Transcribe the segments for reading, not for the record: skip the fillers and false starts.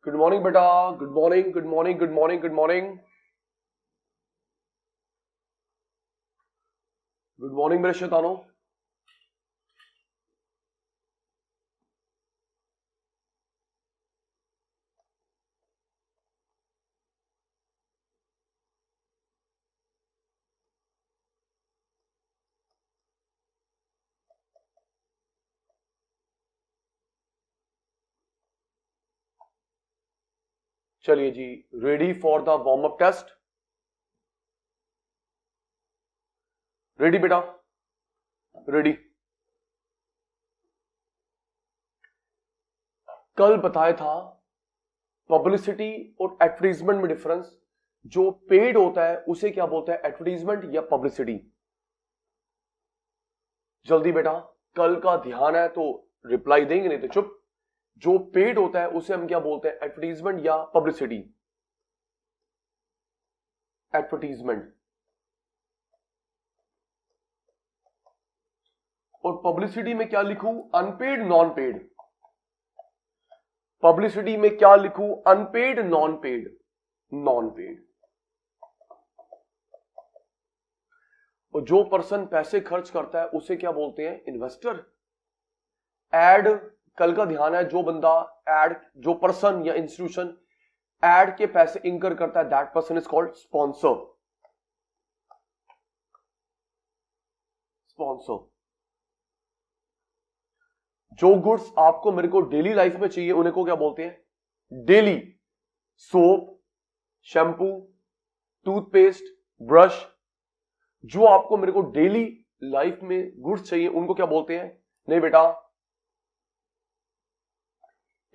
Good morning बेटा, good morning good morning good morning good morning good morning मेरे शैतानों। चलिए जी, ready for the warm up test. Ready बेटा, ready. कल बताया था पब्लिसिटी और एडवर्टीजमेंट में डिफरेंस। जो पेड होता है उसे क्या बोलते हैं, एडवर्टीजमेंट या पब्लिसिटी। जल्दी बेटा, कल का ध्यान है तो रिप्लाई देंगे, नहीं तो चुप। जो पेड होता है उसे हम क्या बोलते हैं, एडवर्टीजमेंट या पब्लिसिटी। एडवर्टीजमेंट। और पब्लिसिटी में क्या लिखूं, अनपेड नॉन पेड। पब्लिसिटी में क्या लिखूं, unpaid non paid. Non paid. और जो पर्सन पैसे खर्च करता है उसे क्या बोलते हैं, इन्वेस्टर। एड, कल का ध्यान है, जो बंदा एड, जो पर्सन या इंस्टीट्यूशन एड के पैसे इंकर करता है, that person is called sponsor. Sponsor. जो गुड्स आपको मेरे को डेली लाइफ में चाहिए उन्हें को क्या बोलते हैं, daily. Soap, shampoo, toothpaste, brush, जो आपको मेरे को डेली लाइफ में गुड्स चाहिए उनको क्या बोलते हैं। नहीं बेटा,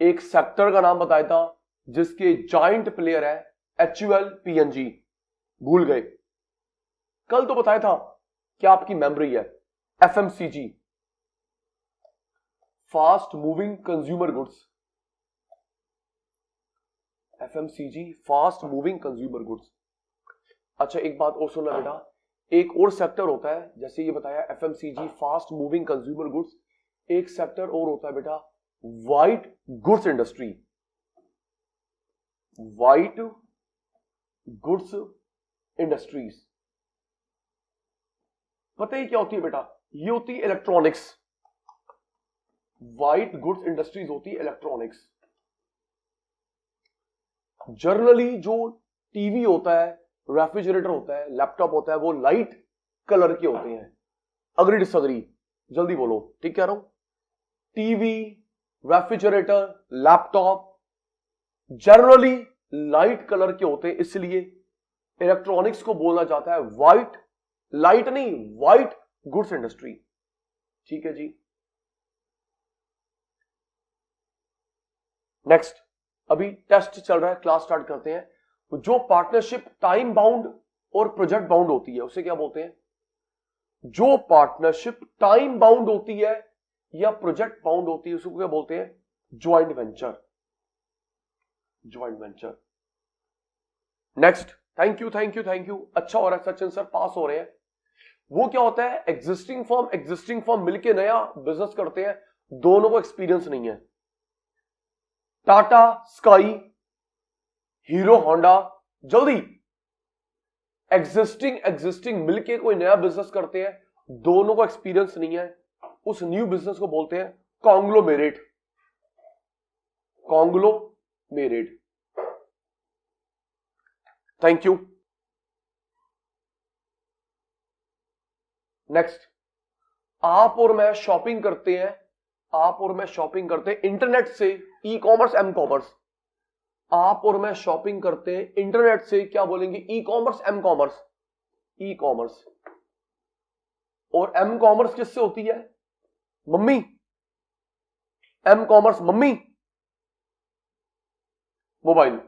एक सेक्टर का नाम बताया था जिसके जॉइंट प्लेयर है HUL PNG। भूल गए? कल तो बताया था, क्या आपकी मेमोरी है? FMCG, fast moving consumer goods. FMCG, fast moving consumer goods. अच्छा एक बात और सुनना बेटा, एक और सेक्टर होता है, जैसे ये बताया FMCG, fast moving consumer goods. एक सेक्टर और होता है बेटा, white goods industry. White goods industries. पता ही क्या होती है बेटा, ये होती है इलेक्ट्रॉनिक्स। व्हाइट गुड्स इंडस्ट्रीज होती है इलेक्ट्रॉनिक्स। जनरली जो टीवी होता है, रेफ्रिजरेटर होता है, लैपटॉप होता है, वो लाइट कलर के होते हैं। Agree disagree? जल्दी बोलो, ठीक कह रहा हूं? TV, refrigerator, laptop generally light colour के होते हैं, इसलिए इलेक्ट्रॉनिक्स को बोलना जाता है व्हाइट, लाइट नहीं, व्हाइट गुड्स इंडस्ट्री। ठीक है जी। नेक्स्ट, अभी टेस्ट चल रहा है, क्लास स्टार्ट करते हैं। जो पार्टनरशिप टाइम बाउंड और प्रोजेक्ट बाउंड होती है उसे क्या बोलते हैं? जो पार्टनरशिप टाइम बाउंड होती है या प्रोजेक्ट बाउंड होती है उसको क्या बोलते हैं? Joint venture. Joint venture. Next, thank you thank you thank you. अच्छा हो रहा है सचिन सर, पास हो रहे हैं। वो क्या होता है, एग्जिस्टिंग फर्म मिलके नया बिजनेस करते हैं, दोनों को एक्सपीरियंस नहीं है। टाटा स्काई, हीरो होंडा, जल्दी। एग्जिस्टिंग मिलके कोई नया बिजनेस करते हैं, दोनों को एक्सपीरियंस नहीं है, उस न्यू बिजनेस को बोलते हैं conglomerate. Conglomerate. Thank you. Next, आप और मैं शॉपिंग करते हैं, आप और मैं शॉपिंग करते हैं इंटरनेट से, ई कॉमर्स एम कॉमर्स। आप और मैं शॉपिंग करते हैं इंटरनेट से, क्या बोलेंगे, e commerce m commerce? E commerce. और एम कॉमर्स किससे होती है, mummy? M commerce mummy, mobile.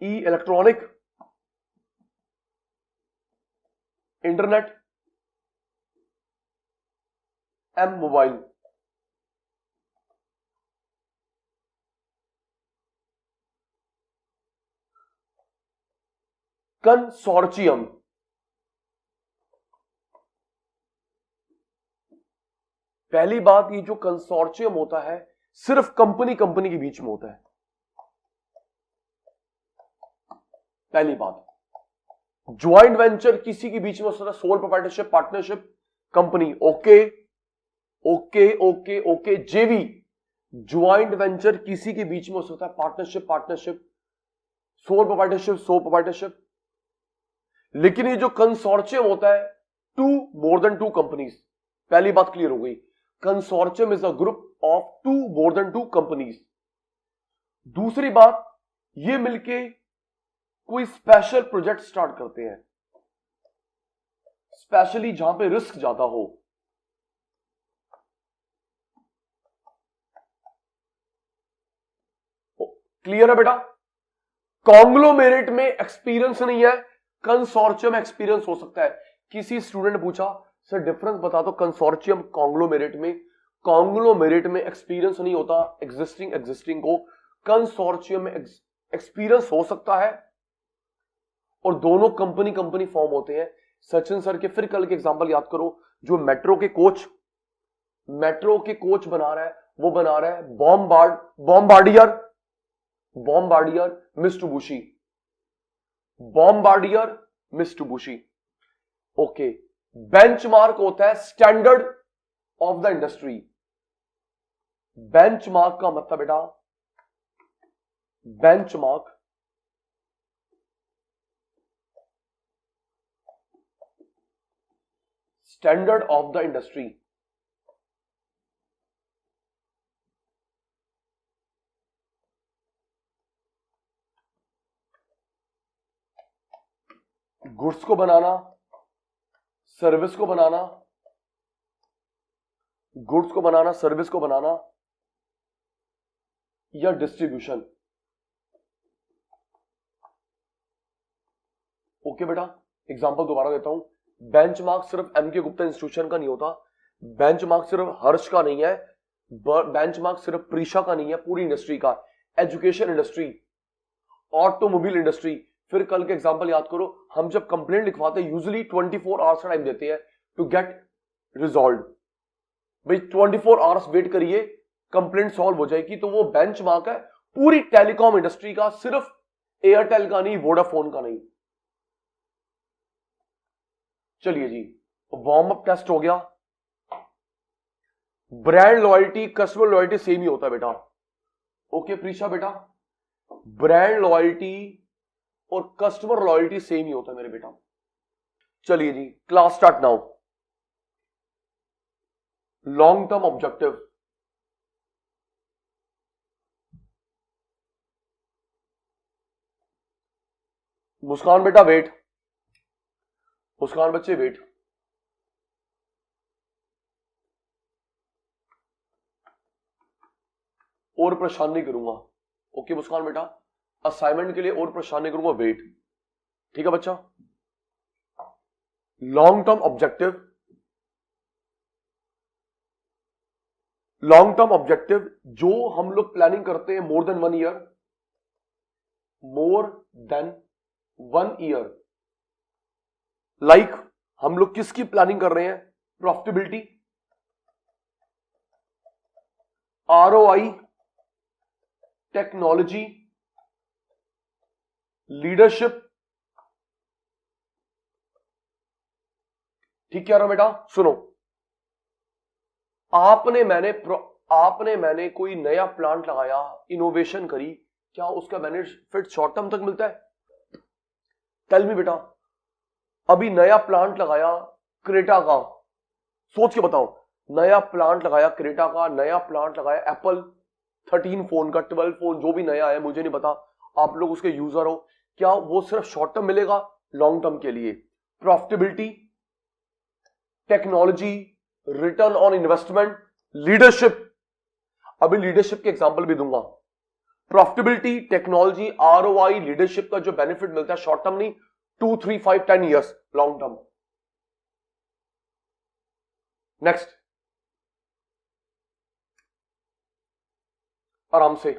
E electronic, internet, m mobile. Consortium. पहली बात, ये जो कंसोर्शियम होता है सिर्फ कंपनी के बीच में होता है। पहली बात, ज्वाइंट वेंचर किसी के बीच में हो सकता है, sole proprietorship, partnership, company. Okay okay okay okay. JV, joint venture किसी के बीच में हो सकता है, partnership partnership, sole proprietorship sole proprietorship. लेकिन ये जो कंसोर्शियम होता है, two more than two companies, पहली बात क्लियर हो गई। Consortium is a group of two more than two companies. दूसरी बात, ये मिलके कोई स्पेशल प्रोजेक्ट स्टार्ट करते हैं, स्पेशली जहां पे रिस्क ज्यादा हो। क्लियर है बेटा? कॉन्ग्लोमेरेट में एक्सपीरियंस नहीं है, कंसोर्शियम एक्सपीरियंस हो सकता है। किसी स्टूडेंट ने पूछा सर डिफरेंस बता दो कंसोर्शियम कॉन्ग्लोमेरेट में। कॉन्ग्लोमेरेट में एक्सपीरियंस नहीं होता, एग्जिस्टिंग को। कंसोर्शियम में एक्सपीरियंस हो सकता है और दोनों कंपनी फॉर्म होते हैं। सचिन सर के फिर कल के एग्जांपल याद करो, जो मेट्रो के कोच बना रहा है, वो बना रहा है बॉम्बार्डियर मित्सुबिशी। ओके। बेंचमार्क होता है standard of the industry. Benchmark का मतलब बेटा, benchmark standard of the industry. Goods को बनाना, सर्विस को बनाना, गुड्स को बनाना, सर्विस को बनाना या डिस्ट्रीब्यूशन। ओके बेटा, एग्जांपल दोबारा देता हूं। बेंचमार्क सिर्फ एमके गुप्ता इंस्टीट्यूशन का नहीं होता, बेंचमार्क सिर्फ हर्ष का नहीं है, बेंचमार्क सिर्फ प्रीशा का नहीं है, पूरी इंडस्ट्री का। Education industry, automobile industry. फिर कल के एग्जांपल याद करो, हम जब कंप्लेंट लिखवाते हैं यूजुअली 24 आवर्स का टाइम देते हैं टू गेट रिजॉल्व। भाई 24 आवर्स वेट करिए, कंप्लेंट सॉल्व हो जाएगी। तो वो बेंचमार्क है पूरी टेलीकॉम इंडस्ट्री का, सिर्फ एयरटेल का नहीं, वोडाफोन का नहीं। चलिए जी, वार्म अप टेस्ट हो गया। Brand loyalty, customer loyalty same ही होता है बेटा। ओके प्रीशा बेटा, ब्रांड लॉयल्टी और कस्टमर लॉयल्टी सेम ही होता है मेरे बेटा। चलिए जी, class start now. Long term objective, Muskan बेटा वेट, मुस्कान बच्चे वेट। और परेशान नहीं करूंगा। ओके मुस्कान बेटा, असाइनमेंट के लिए और परेशान नहीं करूंगा, वेट। ठीक है बच्चा। Long term objective, long term objective जो हम लोग प्लानिंग करते हैं more than 1 year, more than 1 year. Like हम लोग किसकी प्लानिंग कर रहे हैं? Profitability, ROI, technology, leadership. ठीक कह रहा हूं बेटा? सुनो, आपने मैंने कोई नया प्लांट लगाया, इनोवेशन करी, क्या उसका बेनिफिट शॉर्ट टर्म तक मिलता है? टेल मी बेटा। अभी नया प्लांट लगाया क्रेटा का, सोच के बताओ, नया प्लांट लगाया क्रेटा का, नया प्लांट लगाया एप्पल 13 फोन का, 12 फोन, जो भी नया है मुझे नहीं पता, आप लोग उसके यूजर हो, क्या वो सिर्फ शॉर्ट टर्म मिलेगा? लॉन्ग टर्म के लिए profitability, technology, return on investment, leadership. अभी लीडरशिप के एग्जांपल भी दूंगा। प्रॉफिटेबिलिटी, टेक्नोलॉजी, आरओआई, लीडरशिप का जो बेनिफिट मिलता है शॉर्ट टर्म नहीं, 2, 3, 5, 10 ईयर्स लॉन्ग टर्म। नेक्स्ट, आराम से।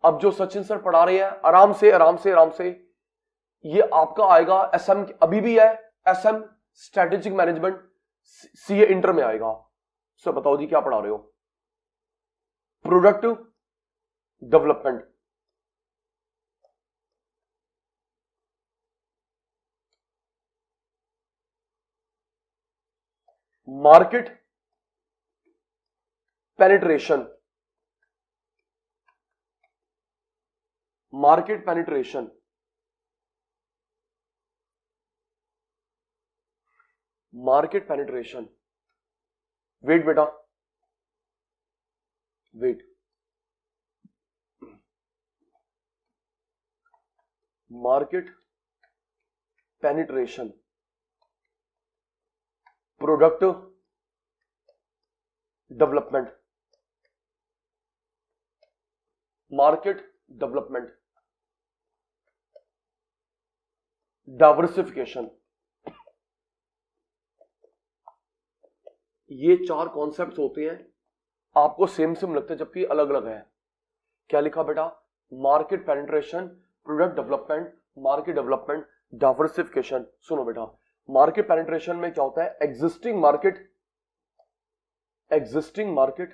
अब जो सचिन सर पढ़ा रहे हैं, आराम से आराम से आराम से। ये आपका आएगा एसएम, अभी भी है SM strategic management, CA inter में आएगा। सर बताओ जी क्या पढ़ा रहे हो? Product development. Market penetration, market penetration, market penetration, wait बेटा wait, market penetration, product development, market development, diversification, ये चार कॉन्सेप्ट्स होते हैं, आपको सेम सेम लगते हैं जबकि अलग अलग है। क्या लिखा बेटा? Market penetration, product development, market development, diversification. सुनो बेटा, मार्केट पेनिट्रेशन में क्या होता है? Existing market, existing market,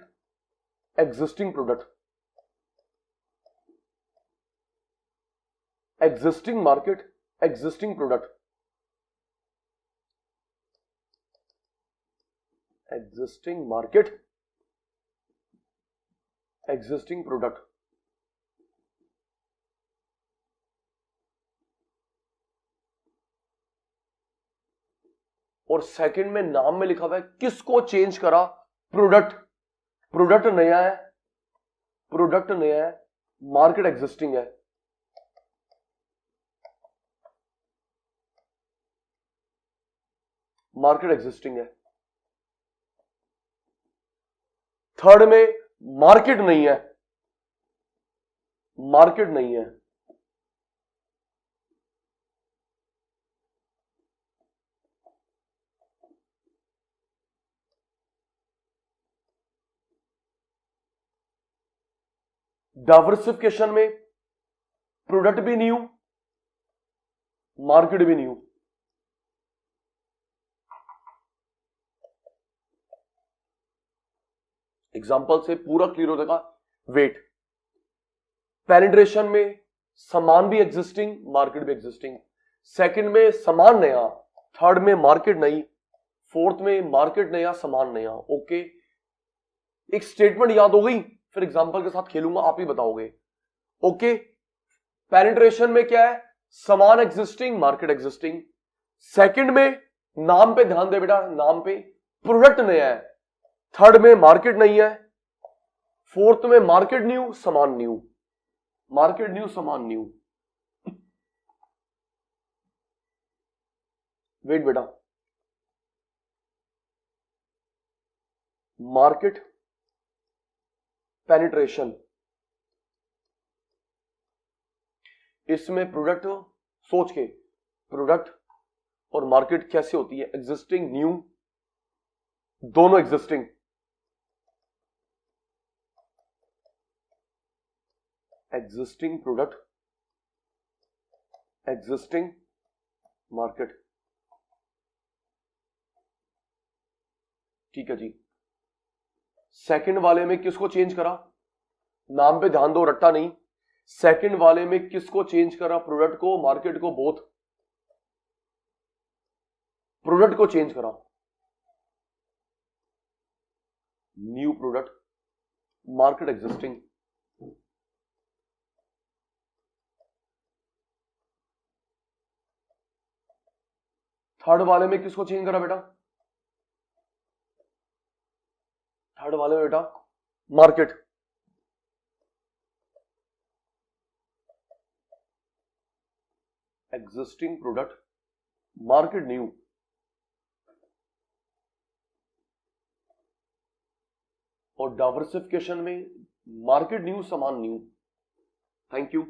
existing product, existing market, existing product, existing market, existing product. और सेकंड में नाम में लिखा हुआ है किसको चेंज करा? प्रोडक्ट, प्रोडक्ट नया है, प्रोडक्ट नया है, मार्केट एग्जिस्टिंग है। मार्केट एग्जिस्टिंग है। थर्ड में मार्केट नहीं है, मार्केट नहीं है, डाइवर्सिफिकेशन में प्रोडक्ट भी न्यू, मार्केट भी न्यू। एग्जांपल से पूरा क्लियर हो जाएगा। वेट, पेनिट्रेशन में सामान भी एग्जिस्टिंग, मार्केट भी एग्जिस्टिंग। सेकंड में सामान नया, थर्ड में मार्केट नई, फोर्थ में मार्केट नया, सामान नया। ओके, एक स्टेटमेंट याद हो गई, फिर एग्जांपल के साथ खेलूंगा, आप ही बताओगे। ओके, पेनिट्रेशन में क्या है? सामान एग्जिस्टिंग, मार्केट एग्जिस्टिंग। सेकंड में नाम पे ध्यान दे बेटा, नाम पे, प्रोडक्ट नया है। थर्ड में मार्केट नहीं है। फोर्थ में मार्केट न्यू, सामान न्यू, मार्केट न्यू, सामान न्यू। वेट बेटा, मार्केट पेनिट्रेशन, इसमें प्रोडक्ट, सोच के, प्रोडक्ट और मार्केट कैसे होती है? एग्जिस्टिंग, न्यू, दोनों existing, existing product, existing market. ठीक है जी। सेकंड वाले में किसको चेंज करा? नाम पे ध्यान दो, रट्टा नहीं। सेकंड वाले में किसको चेंज करा? प्रोडक्ट को, मार्केट को, बोथ। प्रोडक्ट को चेंज करा, new product, market existing. Third वाले में किसको चेंज करा बेटा? थर्ड वाले में बेटा market, existing product, market new. और डाइवर्सिफिकेशन में मार्केट न्यू, सामान न्यू। Thank you.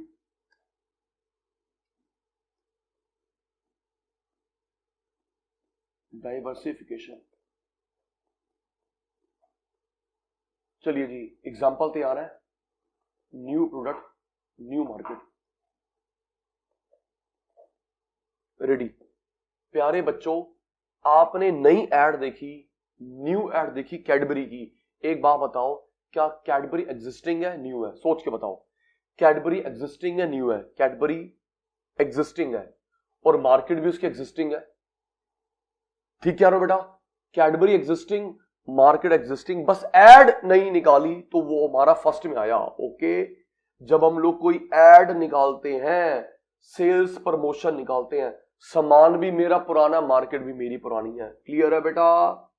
डाइवर्सिफिकेशन। चलिए जी, एग्जांपल तैयार है। New product, new market. Ready? प्यारे बच्चों, आपने नई ऐड देखी, न्यू ऐड देखी कैडबरी की। एक बात बताओ, क्या कैडबरी एग्जिस्टिंग है, न्यू है? सोच के बताओ, कैडबरी एग्जिस्टिंग है, न्यू है? कैडबरी एग्जिस्टिंग है और मार्केट भी उसकी एग्जिस्टिंग है। ठीक कह रहे हो बेटा? कैडबरी एग्जिस्टिंग, मार्केट एग्जिस्टिंग, बस एड नहीं निकाली तो वो हमारा फर्स्ट में आया। ओके, जब हम लोग कोई एड निकालते हैं, सेल्स प्रमोशन निकालते हैं, सामान भी मेरा पुराना, मार्केट भी मेरी पुरानी है। क्लियर है बेटा?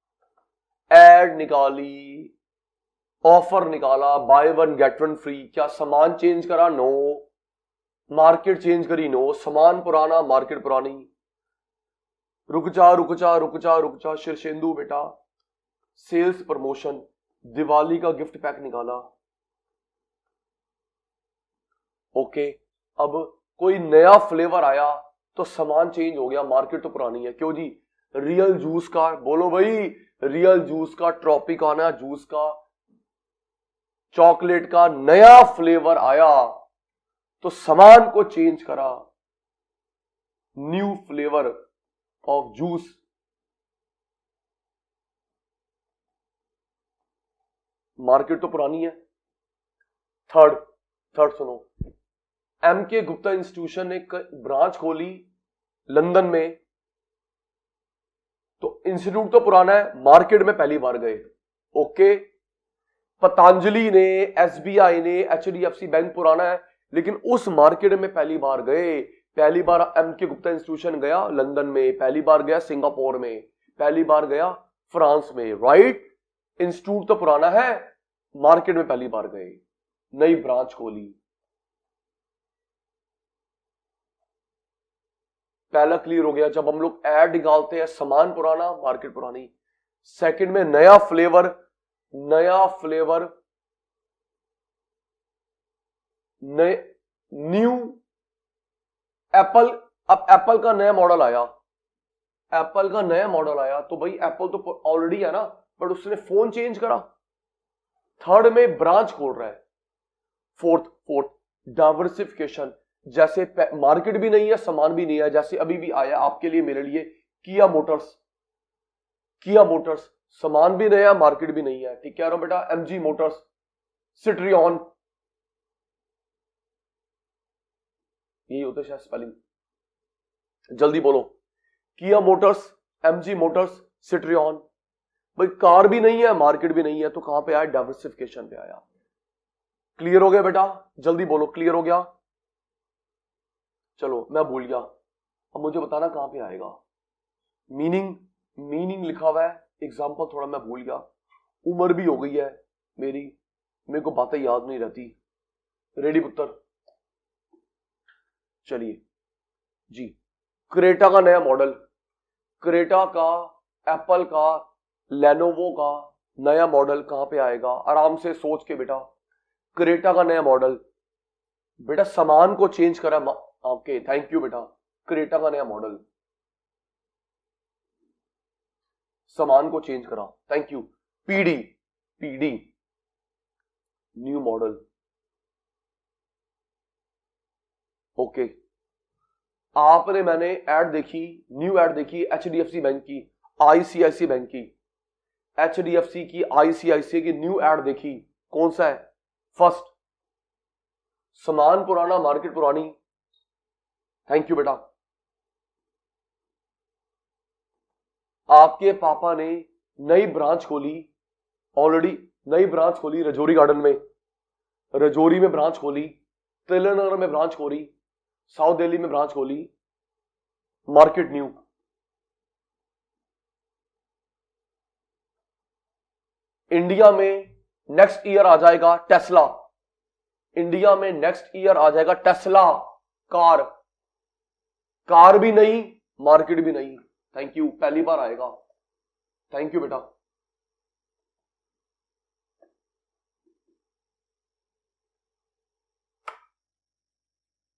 एड निकाली, ऑफर निकाला, by one get one free, क्या सामान चेंज करा? नो। मार्केट चेंज करी? नो। सामान पुराना, मार्केट पुरानी। रुक जा रुक जा रुक जा रुक जा शीर्षेंदु बेटा, सेल्स प्रमोशन, दिवाली का गिफ्ट पैक निकाला। ओके, अब कोई नया फ्लेवर आया तो सामान चेंज हो गया, मार्केट तो पुरानी है। क्यों जी? रियल जूस का, बोलो भाई, रियल जूस का, ट्रॉपिकाना जूस का, चॉकलेट का नया फ्लेवर आया तो सामान को चेंज करा, new flavour of juice. Market तो पुरानी है। थर्ड सुनो, एम के गुप्ता इंस्टीट्यूशन ने ब्रांच खोली लंदन में, तो इंस्टीट्यूट तो पुराना है, मार्केट में पहली बार गए। ओके, पतंजलि ने, एसबीआई ने, एचडीएफसी बैंक पुराना है, लेकिन उस मार्केट में पहली बार गए। पहली बार एम के गुप्ता इंस्टीट्यूशन गया लंदन में, पहली बार गया सिंगापुर में, पहली बार गया फ्रांस में। राइट, इंस्टीट्यूट तो पुराना है, मार्केट में पहली बार गए, नई ब्रांच खोली। पहला क्लियर हो गया। जब हम लोग ऐड निकालते हैं, सामान पुराना, मार्केट पुरानी। सेकंड में नया फ्लेवर, न्यू एप्पल। अब एप्पल का नया मॉडल आया, तो भाई एप्पल तो ऑलरेडी है ना, बट उसने फोन चेंज करा। थर्ड में ब्रांच खोल रहा है। फोर्थ डाइवर्सिफिकेशन, जैसे मार्केट भी नहीं है, सामान भी नहीं है। जैसे अभी भी आया आपके लिए, मेरे लिए, किया मोटर्स, सामान भी नया, मार्केट भी नहीं है। ठीक कह रहा हूं बेटा? एमजी मोटर्स, सिट्रियन, यही होता है शायद स्पेलिंग, जल्दी बोलो। किया मोटर्स, एमजी मोटर्स, सिट्रियन। भाई कार भी नहीं है, मार्केट भी नहीं है, तो कहां पे आया? डाइवर्सिफिकेशन पे आया। क्लियर हो गया बेटा? जल्दी बोलो, क्लियर हो गया? चलो, मैं भूल गया, अब मुझे बताना कहां पे आएगा। मीनिंग लिखा हुआ है, एग्जाम्पल थोड़ा मैं भूल गया, उम्र भी हो गई है मेरे को बातें याद नहीं रहती। रेडी पुत्र? चलिए जी, क्रेटा का नया मॉडल, क्रेटा का, एप्पल का, लेनोवो का नया मॉडल कहां पे आएगा? आराम से सोच के बेटा। क्रेटा का नया मॉडल, बेटा सामान को चेंज करा आपके, थैंक यू बेटा। क्रेटा का नया मॉडल, सामान को चेंज करा, thank you. PD new model. Okay, आपने, मैंने ऐड देखी, न्यू ऐड देखी एचडीएफसी बैंक की, आईसीआईसी बैंक की, एचडीएफसी की, आईसीआईसी की न्यू ऐड देखी। कौन सा है? फर्स्ट, सामान पुराना, मार्केट पुरानी, थैंक यू बेटा। आपके पापा ने नई ब्रांच खोली, ऑलरेडी नई ब्रांच खोली रजौरी गार्डन में, रजौरी में ब्रांच खोली, तिलनगर में ब्रांच खोली, साउथ दिल्ली में ब्रांच खोली, मार्केट न्यू। इंडिया में नेक्स्ट ईयर आ जाएगा टेस्ला, इंडिया में नेक्स्ट ईयर आ जाएगा टेस्ला कार भी नहीं, मार्केट भी नहीं, थैंक यू, पहली बार आएगा, थैंक यू बेटा।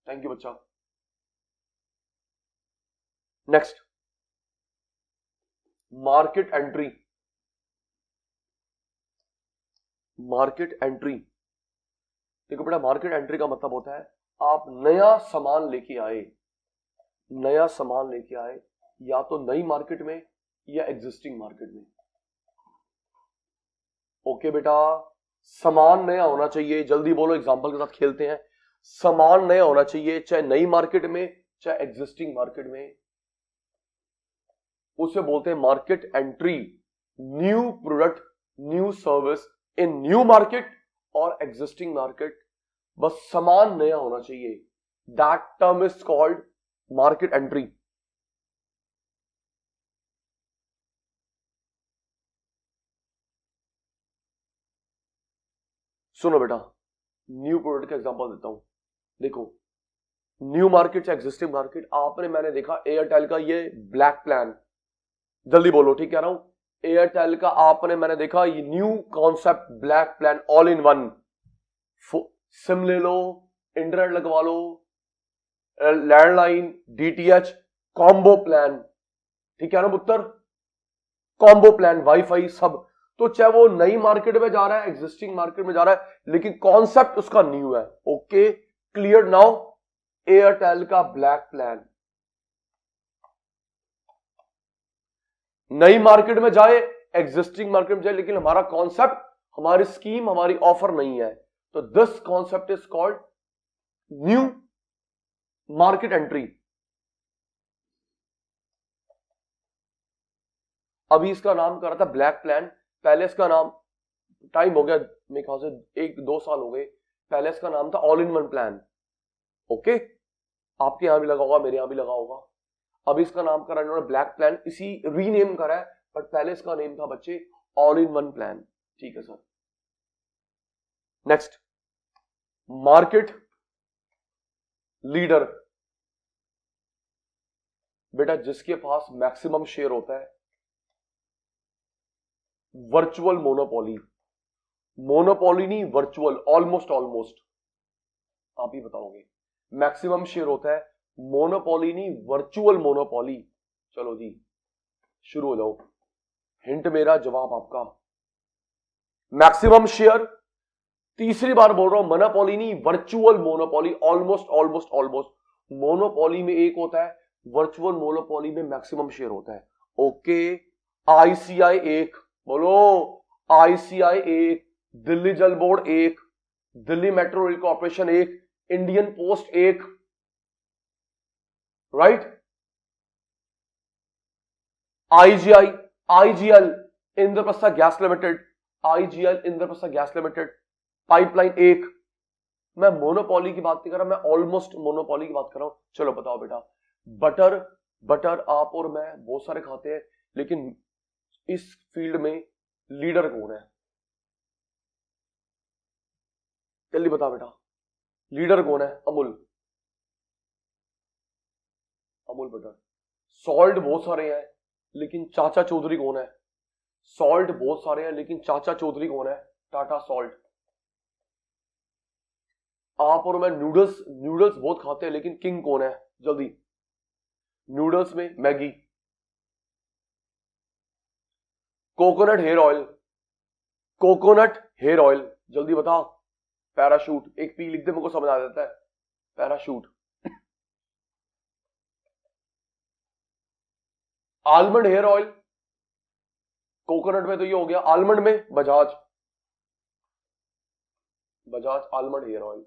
थैंक यू बच्चा। Next, market entry. देखो बेटा, मार्केट एंट्री का मतलब होता है आप नया सामान लेके आए, या तो नई मार्केट में या एग्जिस्टिंग मार्केट में। ओके बेटा, सामान नया होना चाहिए, जल्दी बोलो, एग्जांपल के साथ खेलते हैं। सामान नया होना चाहिए, चाहे नई मार्केट में चाहे एग्जिस्टिंग मार्केट में, उसे बोलते हैं market entry. New product, new service in new market और एग्जिस्टिंग मार्केट, बस सामान नया होना चाहिए, that term is called market entry. सुनो बेटा, न्यू प्रोडक्ट का एग्जांपल देता हूं। देखो, न्यू मार्केट से एग्जिस्टिंग मार्केट, आपने मैंने देखा एयरटेल का ये ब्लैक प्लान, जल्दी बोलो ठीक कह रहा हूं, एयरटेल का आपने मैंने देखा ये new concept black plan all in one, SIM ले लो, इंटरनेट लगवा लो, लैंडलाइन, डीटीएच, कॉम्बो प्लान, ठीक है ना पुत्र, कॉम्बो प्लान, वाईफाई सब। तो चाहे वो नई मार्केट में जा रहा है, एग्जिस्टिंग मार्केट में जा रहा है, लेकिन कॉन्सेप्ट उसका न्यू है। ओके, क्लियर नाउ, एयरटेल का ब्लैक प्लान नई मार्केट में जाए, एग्जिस्टिंग मार्केट में जाए, लेकिन हमारा कॉन्सेप्ट, हमारी स्कीम, हमारी ऑफर नहीं है, तो this concept is called new market entry. अभी इसका नाम कर रहा था ब्लैक प्लान, पहले इसका नाम, टाइम हो गया मेरे ख्याल से 1-2 साल हो गए, पहले इसका नाम था all in one plan. Okay, आपके यहां भी लगा होगा, मेरे यहां भी लगा होगा। अभी इसका नाम करा इन्होंने ब्लैक प्लान, इसी रीनेम करा है, बट पहले इसका नेम था बच्चे ऑल इन वन प्लान। ठीक है सर। नेक्स्ट, मार्केट लीडर, बेटा जिसके पास मैक्सिमम शेयर होता है, वर्चुअल मोनोपोली, मोनोपोली नहीं वर्चुअल, ऑलमोस्ट ऑलमोस्ट, आप ही बताओगे, मैक्सिमम शेयर होता है, मोनोपोली नहीं वर्चुअल मोनोपोली। चलो जी शुरू हो जाओ, हिंट मेरा जवाब आपका, मैक्सिमम शेयर, तीसरी बार बोल रहा हूं, मोनोपोली नहीं virtual monopoly, almost almost almost, monopoly में एक होता है, वर्चुअल मोनोपोली में मैक्सिमम शेयर होता है। ओके, आईसीआई एक, बोलो आईसीआई एक, दिल्ली जल बोर्ड एक, दिल्ली मेट्रो रेल कॉर्पोरेशन एक, इंडियन पोस्ट एक, right, IGI, IGL Indraprastha gas limited, IGL Indraprastha gas limited, pipeline एक। मैं मोनोपोली की बात नहीं कर रहा, मैं ऑलमोस्ट मोनोपोली की बात कर रहा हूं। चलो बताओ बेटा, बटर, बटर आप और मैं बहुत सारे खाते हैं, लेकिन इस फील्ड में लीडर कौन है? जल्दी बता बेटा, लीडर कौन है? अमूल, अमूल बटर। सॉल्ट बहुत सारे हैं, लेकिन चाचा चौधरी कौन है? सॉल्ट बहुत सारे हैं, लेकिन चाचा चौधरी कौन है? टाटा सॉल्ट। आप और मैं नूडल्स, नूडल्स बहुत खाते हैं, लेकिन किंग कौन है? जल्दी, नूडल्स में Maggi. Coconut hair oil, coconut hair oil, जल्दी बता। पैराशूट, एक पी लिख दे, मेरे को समझ आ जाता है, Parachute. Almond hair oil, coconut में तो ये हो गया, आलमंड में Bajaj, Bajaj almond hair oil.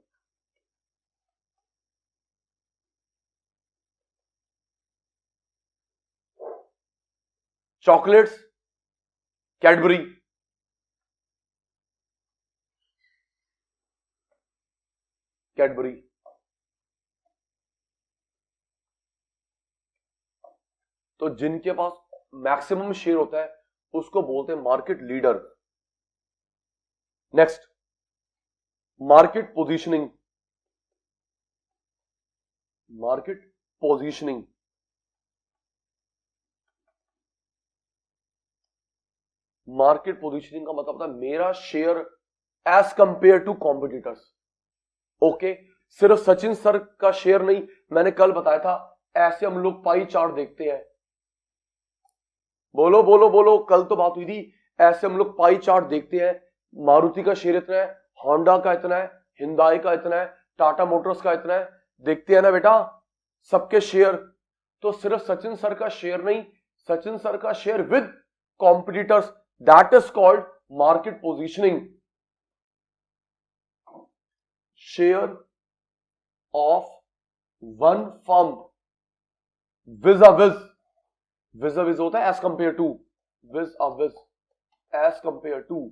Chocolates, Cadbury, Cadbury. तो जिनके पास मैक्सिमम शेयर होता है उसको बोलते हैं market leader. Next, market positioning, market positioning, market positioning का मतलब होता है मेरा share as compare to competitors. Okay, सिर्फ सचिन सर का शेयर नहीं, मैंने कल बताया था, ऐसे हम लोग पाई चार्ट देखते हैं, बोलो बोलो बोलो, कल तो बात हुई थी, ऐसे हम लोग पाई चार्ट देखते हैं, मारुति का शेयर इतना है, होंडा का इतना है, हिंदाई का इतना है, टाटा मोटर्स का इतना है, देखते हैं ना बेटा सबके शेयर। तो सिर्फ सचिन सर का शेयर नहीं, सचिन सर का share with competitors, that is called market positioning. Share of one firm vis a vis, vis a vis होता है as compare to, vis a vis, as compare to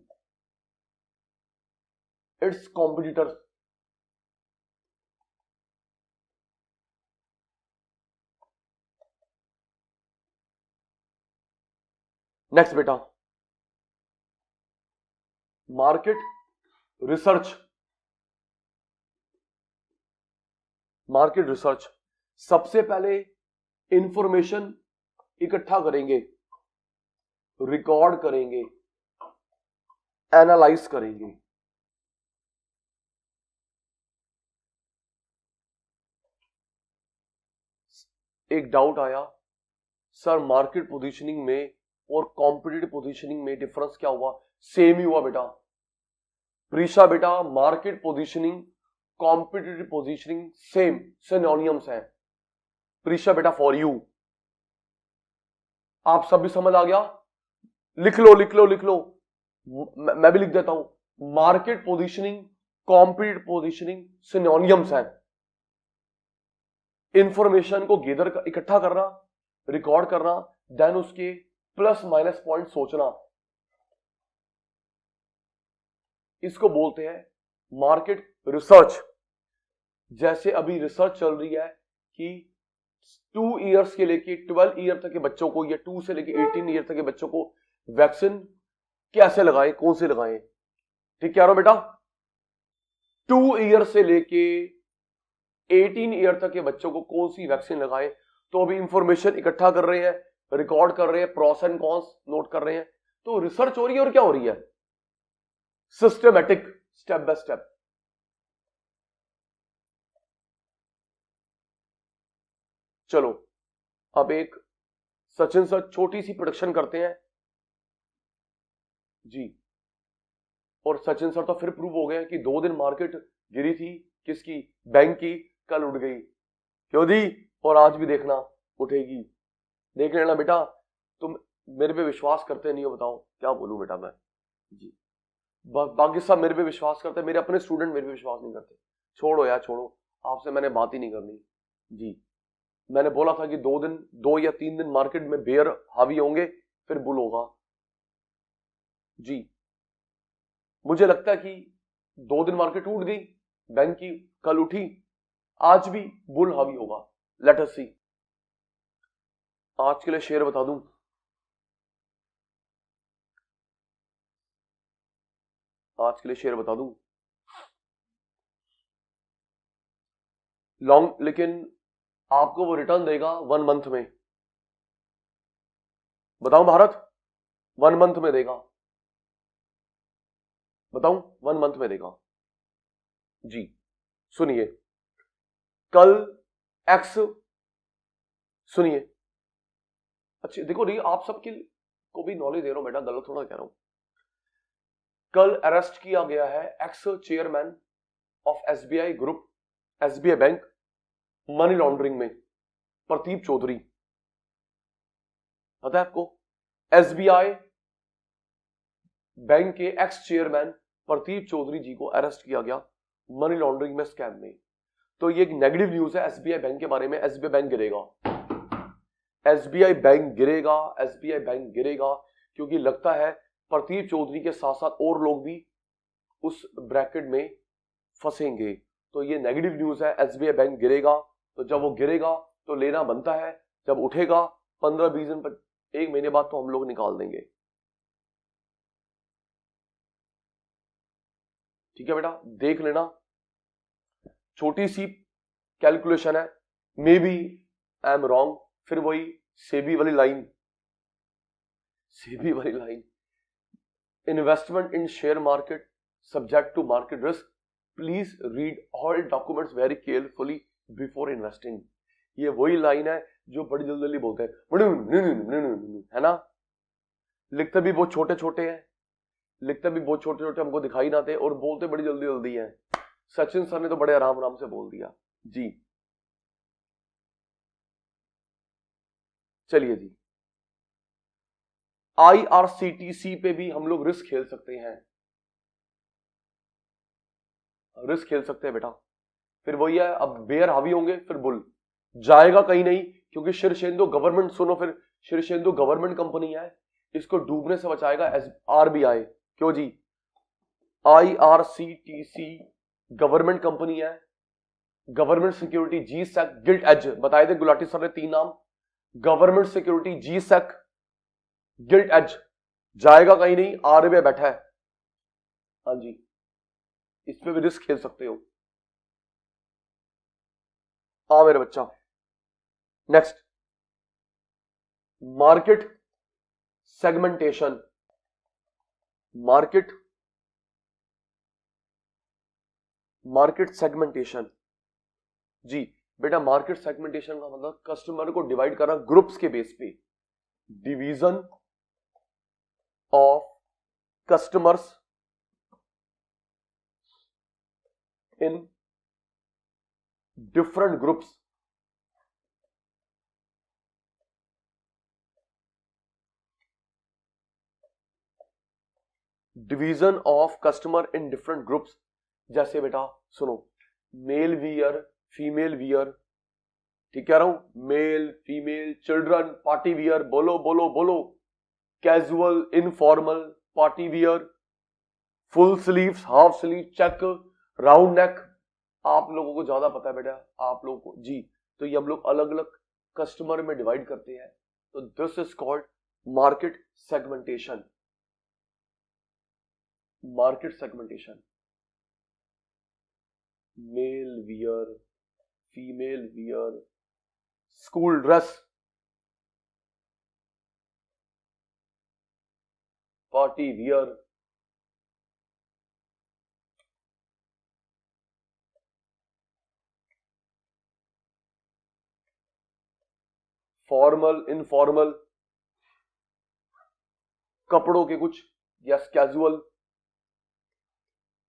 its competitors. Next बेटा, market research. Market research, सबसे पहले information इकट्ठा करेंगे, record करेंगे, analyse करेंगे। एक डाउट आया, सर मार्केट पोजीशनिंग में और कॉम्पिटिटिव पोजीशनिंग में डिफरेंस क्या हुआ? सेम ही हुआ बेटा। प्रीशा बेटा, market positioning competitive positioning same synonyms हैं। प्रीशा बेटा फॉर यू, आप सब भी समझ आ गया? लिख लो लिख लो लिख लो, मैं भी लिख देता हूं। Market positioning competitive positioning synonyms हैं। इंफॉर्मेशन को गैदर इकट्ठा करना, रिकॉर्ड करना, देन उसके प्लस माइनस पॉइंट सोचना, इसको बोलते हैं मार्केट रिसर्च। जैसे अभी रिसर्च चल रही है कि 2 इयर्स के लेके 12 ईयर तक के बच्चों को या 2 से लेके 18 ईयर तक के बच्चों को वैक्सीन कैसे लगाएं, कौन से लगाएं। ठीक कह रहा हूं बेटा? 2 ईयर से लेके 18 ईयर तक के बच्चों को कौन सी वैक्सीन लगाएं। तो अभी इंफॉर्मेशन इकट्ठा कर रहे हैं, रिकॉर्ड कर रहे हैं, प्रोस एंड कॉन्स नोट कर रहे हैं। तो रिसर्च हो रही है और क्या हो रही है? Systematic, step by step. चलो अब एक सचिन सर छोटी सी प्रोडक्शन करते हैं जी। और सचिन सर तो फिर प्रूव हो गया कि 2 दिन मार्केट गिरी थी, किसकी? बैंक की। कल उठ गई, क्यों दी? और आज भी देखना उठेगी। देख लेना बेटा। तुम मेरे पे विश्वास करते नहीं हो, बताओ क्या बोलूं बेटा मैं जी। बाकी सब मेरे पे विश्वास करते हैं, मेरे अपने स्टूडेंट मेरे पे विश्वास नहीं करते। छोड़ो यार छोड़ो, आपसे मैंने बात ही नहीं करनी जी। मैंने बोला था कि 2 या 3 दिन मार्केट में बेयर हावी होंगे, फिर बुल होगा जी। मुझे लगता है कि 2 दिन मार्केट टूट गई, बैंक की कल उठी, आज भी बुल हावी होगा। लेट अस सी। आज के लिए शेयर बता दूं, आज के लिए शेयर बता दूं लॉन्ग, लेकिन आपको वो रिटर्न देगा 1 मंथ में। बताऊं भारत? 1 मंथ में देगा, बताऊं? 1 मंथ में देगा जी। सुनिए, कल एक्स, सुनिए, अच्छा देखो नहीं, आप सबके को भी नॉलेज दे रहा हूं बेटा, गलत थोड़ा कह रहा हूं। कल अरेस्ट किया गया है x chairman of SBI group, SBI bank, money laundering में, प्रदीप चौधरी। पता है आपको? एसबीआई बैंक के एक्स चेयरमैन प्रदीप चौधरी जी को अरेस्ट किया गया मनी लॉन्ड्रिंग में, स्कैम में। तो ये एक नेगेटिव न्यूज है एसबीआई बैंक के बारे में। एसबीआई बैंक गिरेगा, एसबीआई बैंक गिरेगा, एसबीआई बैंक गिरेगा, क्योंकि लगता है प्रदीप चौधरी के साथ साथ और लोग भी उस ब्रैकेट में फंसेंगे। तो ये नेगेटिव न्यूज है, एसबीआई बैंक गिरेगा। तो जब वो गिरेगा तो लेना बनता है, जब उठेगा 15-20 दिन पर, 1 महीने बाद तो हम लोग निकाल देंगे। ठीक है बेटा, देख लेना, छोटी सी कैलकुलेशन है, may be I am wrong. फिर वही सेबी वाली लाइन, सेबी वाली line, investment in share market subject to market risk, please read all documents very carefully before investing. ये वही लाइन है जो बड़ी जल्दी जल्दी बोलते हैं, है ना? लिखते भी बहुत छोटे छोटे हैं, लिखते भी बहुत छोटे छोटे, हमको दिखाई ना दे, और बोलते बड़ी जल्दी जल्दी है। सचिन सर ने तो बड़े आराम आराम से बोल दिया जी। चलिए जी, आईआरसीटीसी पे भी हम लोग रिस्क खेल सकते हैं, रिस्क खेल सकते हैं बेटा। फिर वही है, अब बेयर हावी होंगे, फिर बुल जाएगा कहीं नहीं, क्योंकि शीर्षेंदु गवर्नमेंट, सुनो फिर, शीर्षेंदु गवर्नमेंट कंपनी है, इसको डूबने से बचाएगा आरबीआई। क्यों जी? IRCTC गवर्नमेंट कंपनी है, government security, GSEC, gilt edge, बताए थे गुलाटी सर ने 3 नाम, government security, GSEC, gilt edge, जाएगा कहीं नहीं, आरबीआई बैठा है। हाँ जी, इस पे भी रिस्क खेल सकते हो। हाँ मेरे बच्चा। Next, market segmentation. Market segmentation जी बेटा, मार्केट सेगमेंटेशन का मतलब कस्टमर को डिवाइड करना ग्रुप्स के बेस पे, division of customers in different groups, division of customer in different groups. जैसे बेटा सुनो, मेल वियर, फीमेल वियर, ठीक कह रहा हूं, male female, children, party wear, बोलो बोलो बोलो, casual, informal, party wear, full sleeves, half sleeve, check, round neck. आप लोगों को ज्यादा पता है बेटा, आप लोगों को जी। तो ये हम लोग अलग अलग कस्टमर में डिवाइड करते हैं, तो this is called market segmentation. Market segmentation, male wear, female wear, school dress, party wear, formal, informal, कपड़ों के कुछ, यस कैजुअल,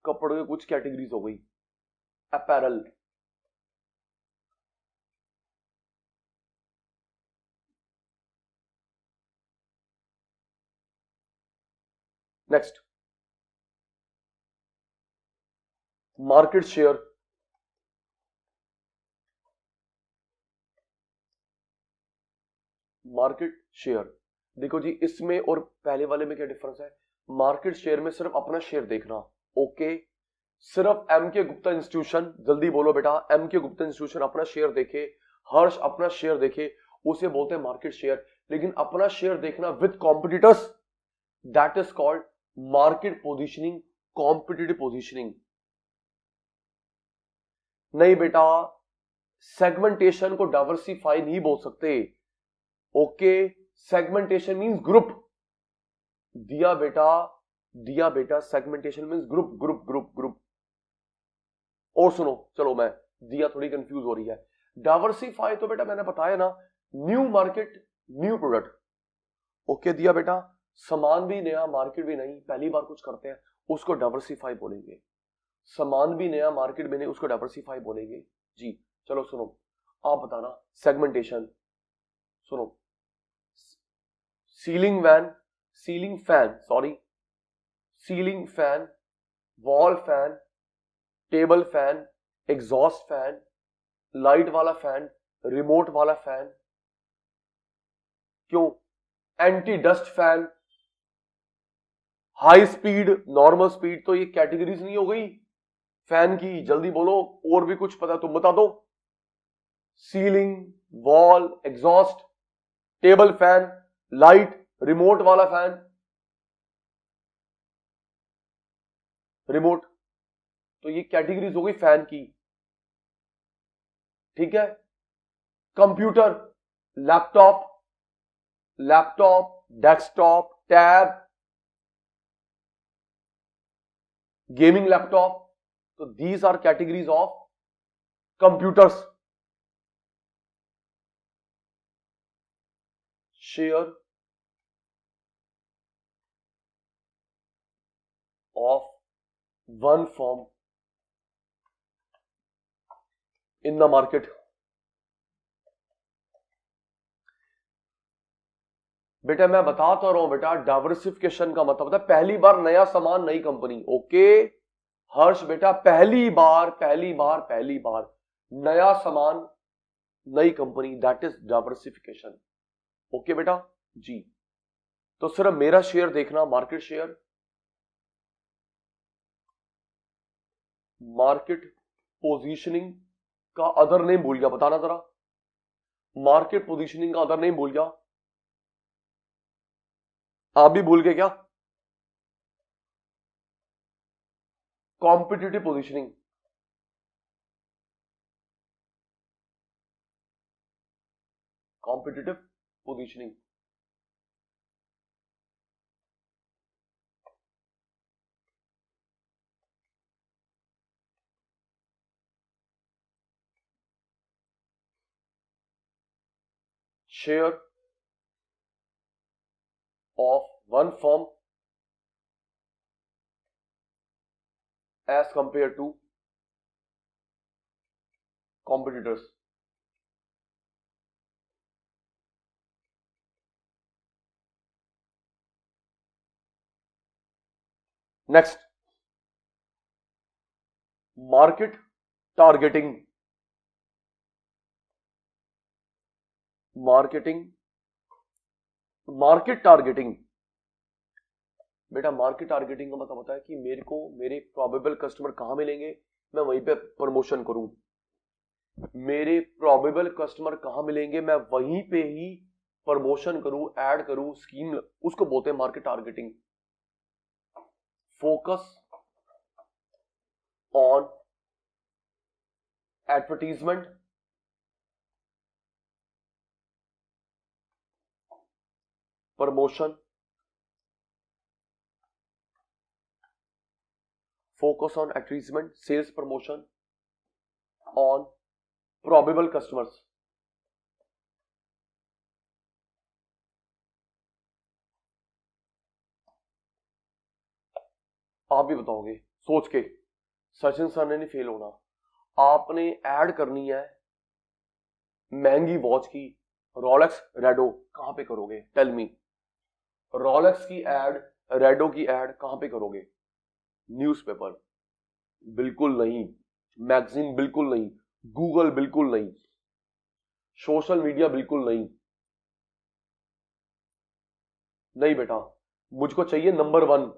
कपड़ों के कुछ कैटेगरीज हो गई, apparel. Next, market share. Market share देखो जी, इसमें और पहले वाले में क्या डिफरेंस है? मार्केट शेयर में सिर्फ अपना शेयर देखना, ओके। सिर्फ एम के गुप्ता इंस्टीट्यूशन, जल्दी बोलो बेटा, एम के गुप्ता इंस्टीट्यूशन अपना शेयर देखे, हर्ष अपना शेयर देखे, उसे बोलते हैं मार्केट शेयर। लेकिन अपना शेयर देखना with competitors, that is called market positioning, competitive positioning. नहीं बेटा, सेगमेंटेशन को डाइवर्सिफाई नहीं बोल सकते, ओके। सेगमेंटेशन मींस ग्रुप, दिया बेटा segmentation means group group group group. और सुनो, चलो मैं, दिया थोड़ी कंफ्यूज हो रही है। डाइवर्सिफाई तो बेटा मैंने बताया ना, new market new product, okay दिया बेटा। सामान भी नया, मार्केट भी नई, पहली बार कुछ करते हैं, उसको डाइवर्सिफाई बोलेंगे। सामान भी नया, मार्केट भी नई, उसको डाइवर्सिफाई बोलेंगे जी। चलो सुनो, आप बताना सेगमेंटेशन। सुनो, ceiling fan, wall fan, table fan, exhaust fan, light वाला फैन, रिमोट वाला फैन, क्यों, anti dust fan, high speed, normal speed. तो ये कैटेगरीज नहीं हो गई फैन की, जल्दी बोलो, और भी कुछ पता तुम बता दो। Ceiling, wall, exhaust, table fan, light, remote वाला फैन, रिमोट। तो ये कैटेगरीज हो गई फैन की, ठीक है। Computer, laptop, desktop, tab, gaming laptop. तो these are categories of computers. Share of one firm in the market। बेटा मैं बता तो रहा हूं बेटा, डाइवर्सिफिकेशन का मतलब होता है पहली बार नया सामान, नई कंपनी, ओके हर्ष बेटा, पहली बार नया सामान, नई company, that is diversification, okay बेटा जी। तो सिर्फ मेरा शेयर देखना, मार्केट शेयर, मार्केट पोजीशनिंग का अदर नेम भूल गया, बताना जरा, मार्केट पोजीशनिंग का अदर नेम भूल गया, आप भी भूल गए क्या? Competitive positioning, competitive positioning. Share of one firm as compared to competitors. Next, market targeting, market targeting. बेटा मार्केट टारगेटिंग का मतलब होता है कि मेरे को मेरे प्रोबेबल कस्टमर कहां मिलेंगे, मैं वहीं पे प्रमोशन करूं। मेरे प्रोबेबल कस्टमर कहां मिलेंगे, मैं वहीं पे ही प्रमोशन करूं, ऐड करूं, स्कीम, उसको बोलते हैं market targeting. Focus on advertisement, promotion, focus on advertisement, sales, promotion on probable customers। आप भी बताओगे सोच के, सचिन सर ने नहीं फेल होना। आपने ऐड करनी है महंगी वॉच की, रोलेक्स रेडो, कहां पे करोगे? Tell me. रोलेक्स की एड, रेडो की एड कहां पे करोगे? न्यूज़पेपर बिल्कुल नहीं, मैगजीन बिल्कुल नहीं, गूगल बिल्कुल नहीं, सोशल मीडिया बिल्कुल नहीं। नहीं बेटा, मुझको चाहिए नंबर 1।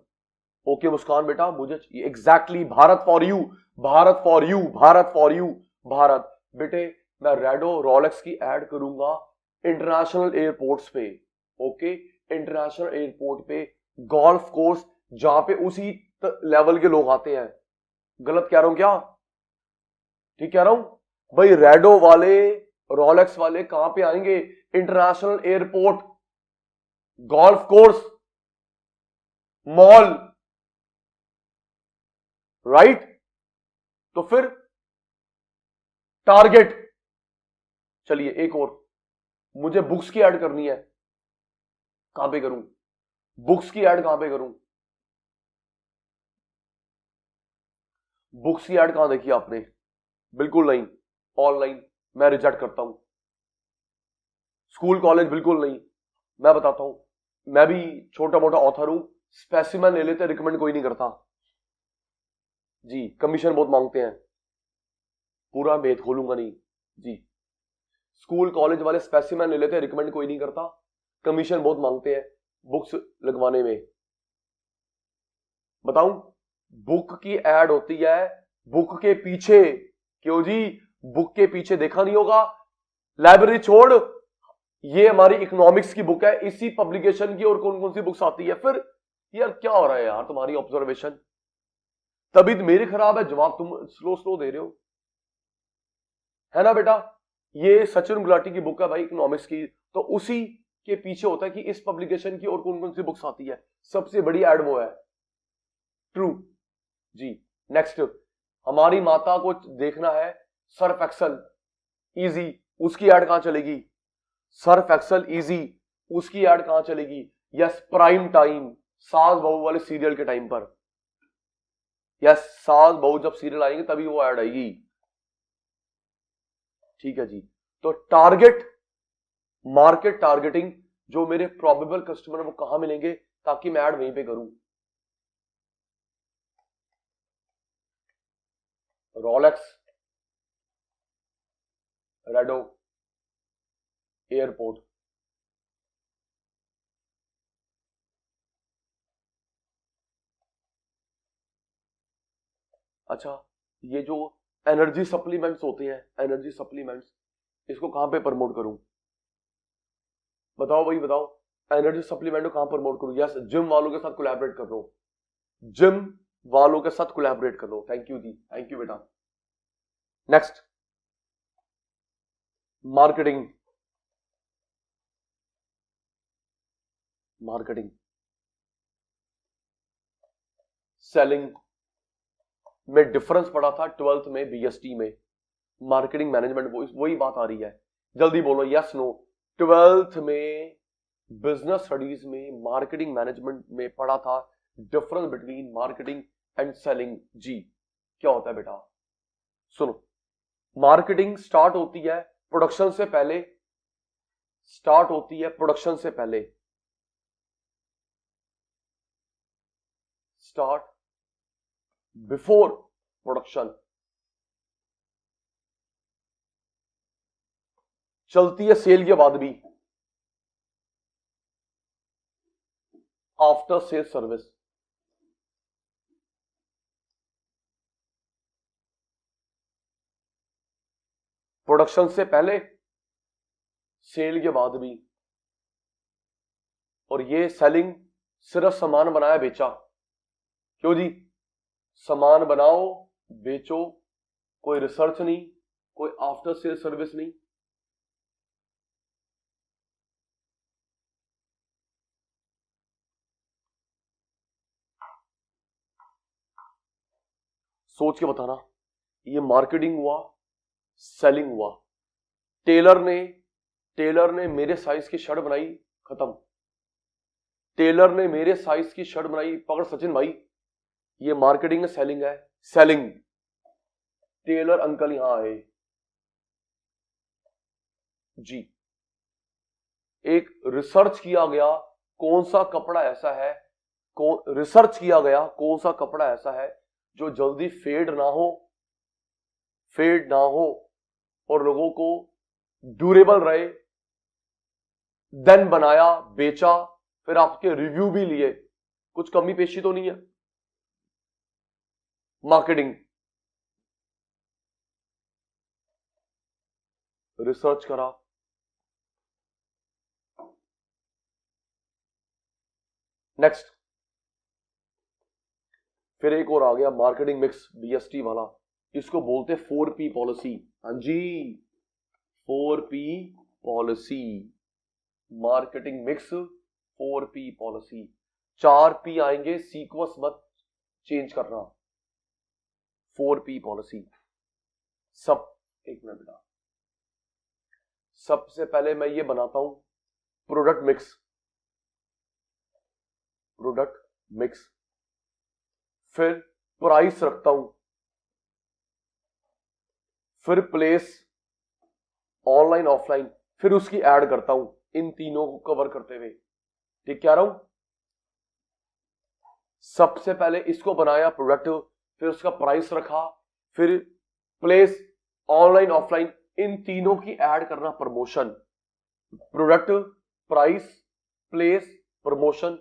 ओके मुस्कान बेटा, मुझे exactly Bharat for you, Bharat for you, Bharat for you, Bharat. बेटे मैं रेडो रोलेक्स की ऐड करूंगा इंटरनेशनल एयरपोर्ट्स पे। ओके, इंटरनेशनल एयरपोर्ट पे, गोल्फ कोर्स, जहां पे उसी लेवल के लोग आते हैं। गलत कह रहा हूं क्या? ठीक कह रहा हूं भाई? रेडो वाले, रोलेक्स वाले कहां पे आएंगे? International airport, golf course, mall, right? तो फिर टारगेट। चलिए एक और, मुझे बुक्स की ऐड करनी है, कहां पे करूं? बुक्स की ऐड कहां पे करूं? बुक्स की ऐड कहां देखी आपने? बिल्कुल नहीं, ऑनलाइन मैं रिजेक्ट करता हूं। स्कूल कॉलेज बिल्कुल नहीं। मैं बताता हूं, मैं भी छोटा मोटा ऑथर हूं, स्पेसिमेन ले लेते, रिकमेंड कोई नहीं करता जी, कमीशन बहुत मांगते हैं, पूरा भेद खोलूंगा नहीं जी। स्कूल कॉलेज वाले स्पेसिमेन ले लेते हैं, रिकमेंड कोई नहीं करता, कमीशन बहुत मांगते हैं बुक्स लगवाने में। बताऊं, बुक की एड होती है बुक के पीछे। क्यों जी? बुक के पीछे देखा नहीं होगा? लाइब्रेरी छोड़, ये हमारी इकोनॉमिक्स की बुक है, इसी पब्लिकेशन की और कौन कौन सी बुक्स आती है। फिर यार क्या हो रहा है यार तुम्हारी ऑब्जर्वेशन? तभी तो मेरी खराब है, जवाब तुम स्लो स्लो दे रहे हो, है ना बेटा? ये सचिन गुलाटी की बुक है भाई इकोनॉमिक्स की, तो उसी के पीछे होता है कि इस पब्लिकेशन की और कौन कौन सी बुक्स आती है, सबसे बड़ी एड वो है। ट्रू जी। नेक्स्ट, हमारी माता को देखना है सर्फ एक्सल इजी, उसकी एड कहां चलेगी? सर्फ एक्सल इजी, उसकी एड कहां चलेगी? यस, प्राइम टाइम, सास बहू वाले सीरियल के टाइम पर। यस, सास बहू जब सीरियल आएंगे तभी वो ऐड आएगी। ठीक है जी। तो टारगेट, मार्केट टारगेटिंग, जो मेरे प्रोबेबल कस्टमर है वो कहां मिलेंगे ताकि मैं ऐड वहीं पे करूं। Rolex, redo, airport. अच्छा, ये जो एनर्जी सप्लीमेंट्स होते हैं, एनर्जी सप्लीमेंट्स, इसको कहां पे प्रमोट करूं? बताओ भाई बताओ, एनर्जी सप्लीमेंट को कहां प्रमोट करूं? यस, जिम वालों के साथ कोलैबोरेट कर रहा हूं, जिम वालों के साथ कोलैबोरेट कर रहा हूं। थैंक यू जी, थैंक यू बेटा। Next, marketing. मार्केटिंग, सेलिंग में डिफरेंस पड़ा था 12th में बीएसटी में, मार्केटिंग मैनेजमेंट, वही बात आ रही है, जल्दी बोलो यस नो। 12th में बिजनेस स्टडीज में मार्केटिंग मैनेजमेंट में पढ़ा था difference between marketing and selling. जी, क्या होता है बेटा? सुनो, मार्केटिंग स्टार्ट होती है प्रोडक्शन से पहले, स्टार्ट होती है प्रोडक्शन से पहले, स्टार्ट बिफोर प्रोडक्शन, चलती है सेल के बाद भी, आफ्टर सेल सर्विस। प्रोडक्शन से पहले, सेल के बाद भी। और ये सेलिंग सिर्फ सामान बनाया बेचा, क्यों जी? सामान बनाओ बेचो, कोई रिसर्च नहीं, कोई आफ्टर सेल सर्विस नहीं। सोच के बताना, ये मार्केटिंग हुआ, सेलिंग हुआ। टेलर ने मेरे साइज की शर्ट बनाई, खत्म। टेलर ने मेरे साइज की शर्ट बनाई, पकड़ सचिन भाई, ये मार्केटिंग है, सेलिंग है? सेलिंग। टेलर अंकल यहां आए जी, एक रिसर्च किया गया कौन सा कपड़ा ऐसा है, रिसर्च किया गया कौन सा कपड़ा ऐसा है जो जल्दी फेड ना हो, फेड ना हो और लोगों को ड्यूरेबल रहे, देन बनाया, बेचा, फिर आपके रिव्यू भी लिए, कुछ कमी पेशी तो नहीं है? मार्केटिंग, रिसर्च करा, नेक्स्ट। फिर एक और आ गया मार्केटिंग मिक्स, बीएसटी वाला, इसको बोलते 4P पॉलिसी। हाँ जी, 4P policy, marketing mix 4P policy. 4P आएंगे, सीक्वेंस मत चेंज करना। 4P पॉलिसी, सब, एक मिनट बेटा, सबसे पहले मैं ये बनाता हूं प्रोडक्ट मिक्स, प्रोडक्ट मिक्स, फिर प्राइस रखता हूं, फिर प्लेस, ऑनलाइन ऑफलाइन, फिर उसकी ऐड करता हूं, इन तीनों को कवर करते हुए। ठीक कह रहा हूं? सबसे पहले इसको बनाया प्रोडक्ट, फिर उसका प्राइस रखा, फिर प्लेस, ऑनलाइन ऑफलाइन, इन तीनों की ऐड करना promotion. Product, price, place, promotion,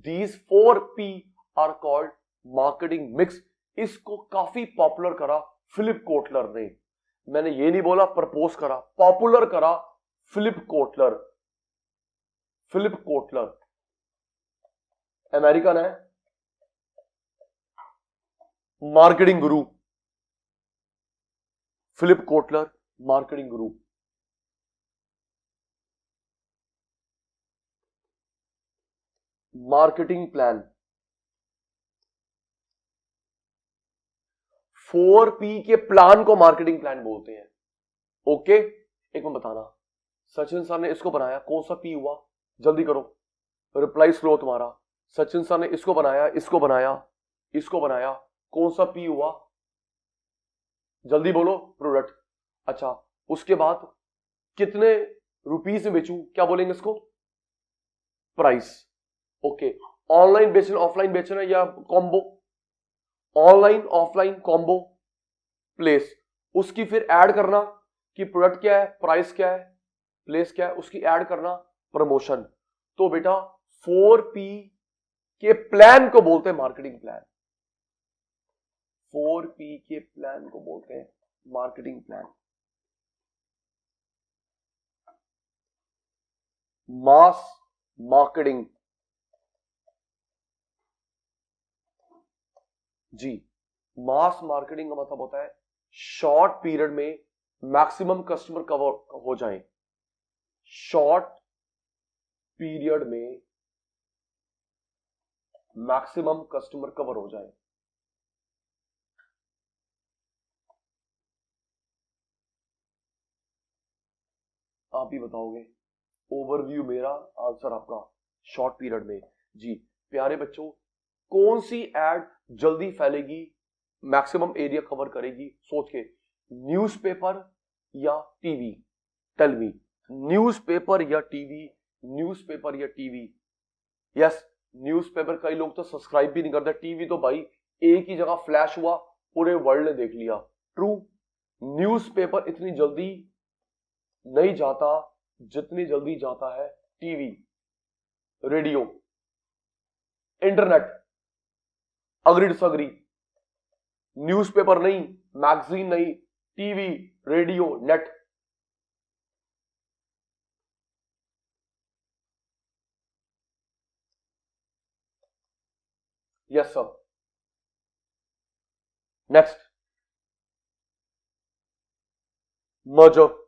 these 4P are called marketing mix. इसको काफी पॉपुलर करा फिलिप कोटलर ने, मैंने ये नहीं बोला प्रपोज करा, पॉपुलर करा Philip Kotler. Philip Kotler American है, marketing guru, Philip Kotler marketing guru. Marketing plan, 4P के प्लान को मार्केटिंग प्लान बोलते हैं। ओके, एक मिनट बताना, सचिन सर ने इसको बनाया, कौन सा पी हुआ? जल्दी करो, रिप्लाई स्लो तुम्हारा। सचिन सर ने इसको बनाया, इसको बनाया, इसको बनाया, कौन सा पी हुआ? जल्दी बोलो, प्रोडक्ट। अच्छा, उसके बाद कितने रुपीस में बेचूं, क्या बोलेंगे इसको? प्राइस। ओके, ऑनलाइन बेचना, ऑफलाइन बेचना या combo? Online offline combo, place, उसकी फिर ऐड करना कि प्रोडक्ट क्या है, प्राइस क्या है, प्लेस क्या है, उसकी ऐड करना, प्रमोशन। तो बेटा 4P के प्लान को बोलते हैं मार्केटिंग प्लान। 4P के प्लान को बोलते हैं मार्केटिंग प्लान। मास मार्केटिंग, जी मास मार्केटिंग का मतलब होता है शॉर्ट पीरियड में मैक्सिमम कस्टमर कवर हो जाए, शॉर्ट पीरियड में मैक्सिमम कस्टमर कवर हो जाए। आप ही बताओगे, ओवरव्यू मेरा, आंसर आपका शॉर्ट पीरियड में। जी प्यारे बच्चों, कौन सी एड जल्दी फैलेगी, मैक्सिमम एरिया कवर करेगी, सोच के, न्यूज़पेपर या टीवी? टेल मी, न्यूज़पेपर या टीवी, न्यूज़पेपर या टीवी? यस, न्यूज़पेपर कई लोग तो सब्सक्राइब भी नहीं करते, टीवी तो भाई एक ही जगह फ्लैश हुआ पूरे वर्ल्ड ने देख लिया। ट्रू, न्यूज़पेपर इतनी जल्दी नहीं जाता जितनी जल्दी जाता है TV, radio, internet. Agree disagree? Newspaper नहीं, मैगजीन नहीं, TV, radio, net. Yes sir. Next, merger.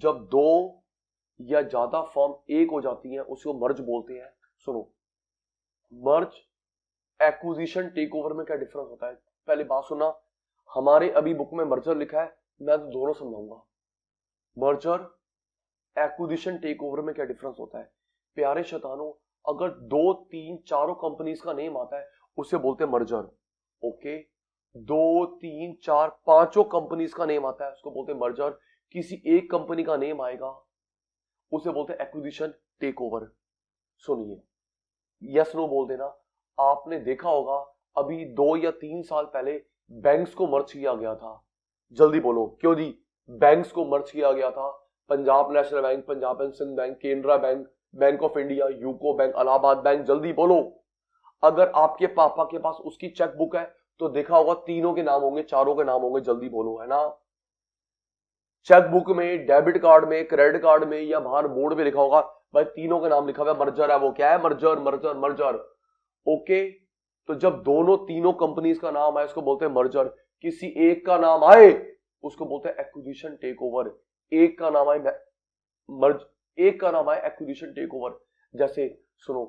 जब दो या ज्यादा फर्म एक हो जाती हैं उसको मर्ज बोलते हैं। सुनो, मर्ज एक्विजिशन टेक ओवर में क्या डिफरेंस होता है? पहले बात सुनना, हमारे अभी बुक में मर्जर लिखा है, मैं तो दोनों समझाऊंगा। मर्जर एक्विजिशन टेक ओवर में क्या डिफरेंस होता है? प्यारे शैतानों, अगर दो तीन चारों कंपनीज का नेम आता है उसे बोलते हैं मर्जर। ओके, दो तीन चार पांचों कंपनीज का नेम आता है उसको बोलते हैं मर्जर। किसी एक कंपनी का नेम आएगा उसे बोलते हैं एक्विजिशन टेक ओवर। सुनिए, यस नो बोल देना। आपने देखा होगा अभी 2 या 3 साल पहले बैंक्स को मर्ज किया गया था। जल्दी बोलो क्यों जी बैंक्स को मर्ज किया गया था? Punjab national bank, Punjab and Sindh bank, Canara bank, bank of India, UCO bank, Allahabad bank. जल्दी बोलो। अगर आपके पापा के पास उसकी चेक बुक है तो देखा होगा तीनों के नाम होंगे, चारों के नाम होंगे। जल्दी बोलो, है ना? चेक बुक में, डेबिट कार्ड में, क्रेडिट कार्ड में या बाहर बोर्ड पे लिखा होगा भाई तीनों के नाम लिखा हुआ है, मर्जर है। वो क्या है? Merger, merger, merger. ओके, तो जब दोनों तीनों कंपनीज का नाम आए उसको बोलते हैं मर्जर। किसी एक का नाम आए उसको बोलते हैं एक्विजिशन टेक ओवर। एक का नाम आए मर्ज, एक का नाम आए एक्विजिशन टेक ओवर। जैसे सुनो,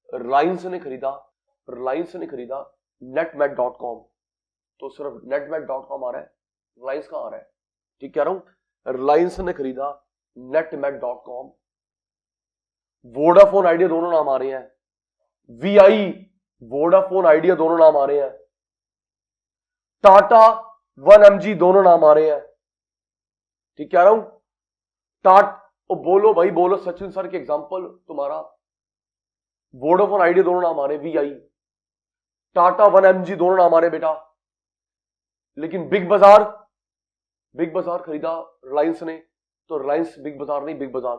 रिलायंस ने खरीदा, रिलायंस ने खरीदा netmed.com, तो सिर्फ netmed.com आ रहा है, रिलायंस का आ रहा है? ठीक कह रहा हूं, रिलायंस ने खरीदा netmed.com। वोडाफोन आइडिया दोनों नाम आ रहे हैं, वीआई, वोडाफोन आइडिया दोनों नाम आ रहे हैं, टाटा 1mg दोनों नाम आ रहे हैं। ठीक कह रहा हूं, टाट, बोलो भाई बोलो, सचिन सर के एग्जांपल तुम्हारा, वोडाफोन आइडिया दोनों नाम आ रहे, वीआई, टाटा 1mg दोनों नाम आ रहे बेटा। लेकिन बिग बाजार, बिग बाजार खरीदा रिलायंस ने, तो रिलायंस बिग बाजार नहीं, बिग बाजार।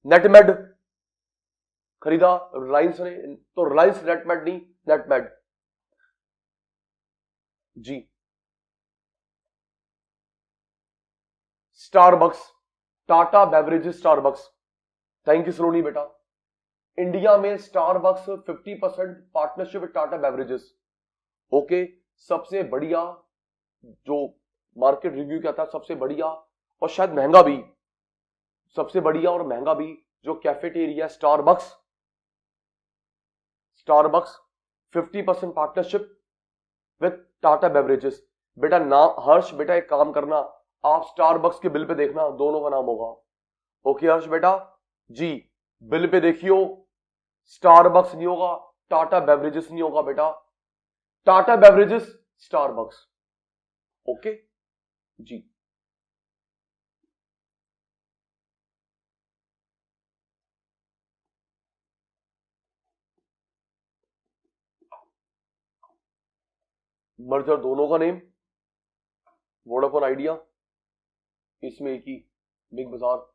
नेटमेड खरीदा रिलायंस ने, तो रिलायंस नेटमेड नहीं, नेटमेड। जी, Starbucks, Tata beverages Starbucks. Thank you Saloni बेटा। इंडिया में Starbucks 50% partnership with Tata beverages. Okay, सबसे बढ़िया जो मार्केट रिव्यू क्या था, सबसे बढ़िया और शायद महंगा भी, सबसे बढ़िया और महंगा भी जो cafeteria Starbucks, Starbucks 50% partnership with Tata beverages. बेटा नाम हर्ष, बेटा एक काम करना, आप स्टारबक्स के बिल पे देखना दोनों का नाम होगा। ओके हर्ष बेटा जी, बिल पे देखियो स्टारबक्स नहीं होगा, टाटा बेवरेजेस नहीं होगा बेटा, टाटा बेवरेजेस, स्टारबक्स। ओके जी, मर्जर दोनों का नेम, वोडाफोन आइडिया, इसमें एक ही, बिग बाजार।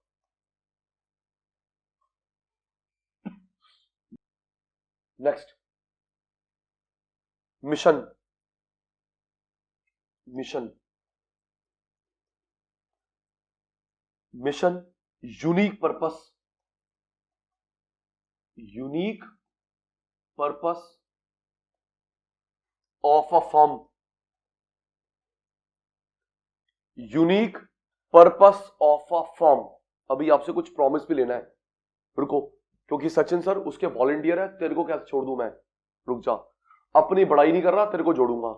Next, mission, mission, mission, unique purpose, unique purpose of a firm, unique purpose of a firm. अभी आपसे कुछ प्रॉमिस भी लेना है, रुको, क्योंकि सचिन सर उसके वॉलंटियर है, तेरे को कैसे छोड़ दूं मैं, रुक जा, अपनी बड़ाई नहीं कर रहा, तेरे को जोड़ूंगा।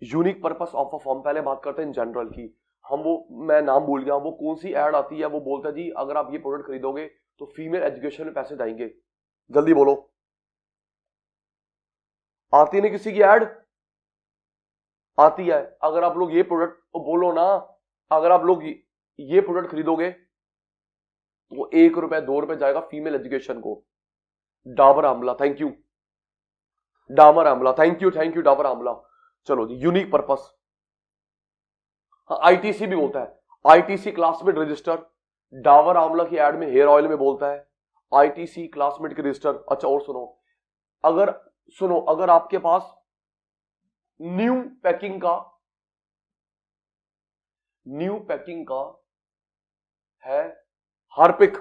Unique purpose of a firm, पहले बात करते हैं इन जनरल की। हम वो, मैं नाम भूल गया, वो कौन सी एड आती है, वो बोलता है जी अगर आप ये प्रोडक्ट खरीदोगे तो फीमेल एजुकेशन में पैसे जाएंगे, जल्दी बोलो, आती नहीं किसी की एड, आती है। अगर आप लोग ये प्रोडक्ट बोलो ना, अगर आप लोग ये प्रोडक्ट खरीदोगे तो 1 रुपए 2 रुपए जाएगा फीमेल एजुकेशन को। डाबर आंवला, थैंक यू, डाबर आंवला, thank you, thank you Dabur आंवला। चलो जी, यूनिक पर्पस, हाँ, आईटीसी भी बोलता है, आईटीसी क्लासमेट रजिस्टर, डाबर आंवला की एड में हेयर ऑयल में बोलता है आईटीसी क्लासमेट के रजिस्टर। अच्छा और सुनो, अगर आपके पास न्यू पैकिंग का है हार्पिक,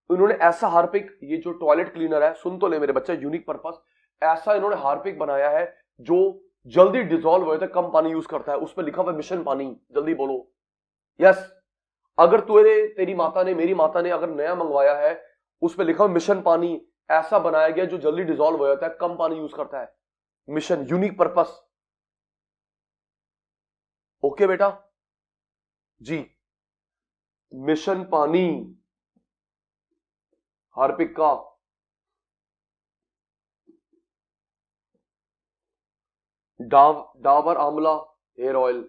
इन्होंने ऐसा हार्पिक, ये जो टॉयलेट क्लीनर है, सुन तो ले मेरे बच्चे, यूनिक पर्पस, ऐसा इन्होंने हार्पिक बनाया है जो जल्दी डिसॉल्व हो जाता है, कम पानी यूज करता है, उस पर लिखा हुआ है मिशन पानी, जल्दी बोलो यस। अगर तेरी माता ने, मेरी माता ने अगर नया मंगवाया है, उस पर लिखा हुआ मिशन पानी, ऐसा बनाया गया जो जल्दी डिसॉल्व हो जाता है, कम पानी यूज करता है, मिशन, यूनिक पर्पस। ओके बेटा जी, मिशन पानी हार्पिक का, डाबर आंवला हेयर ऑयल,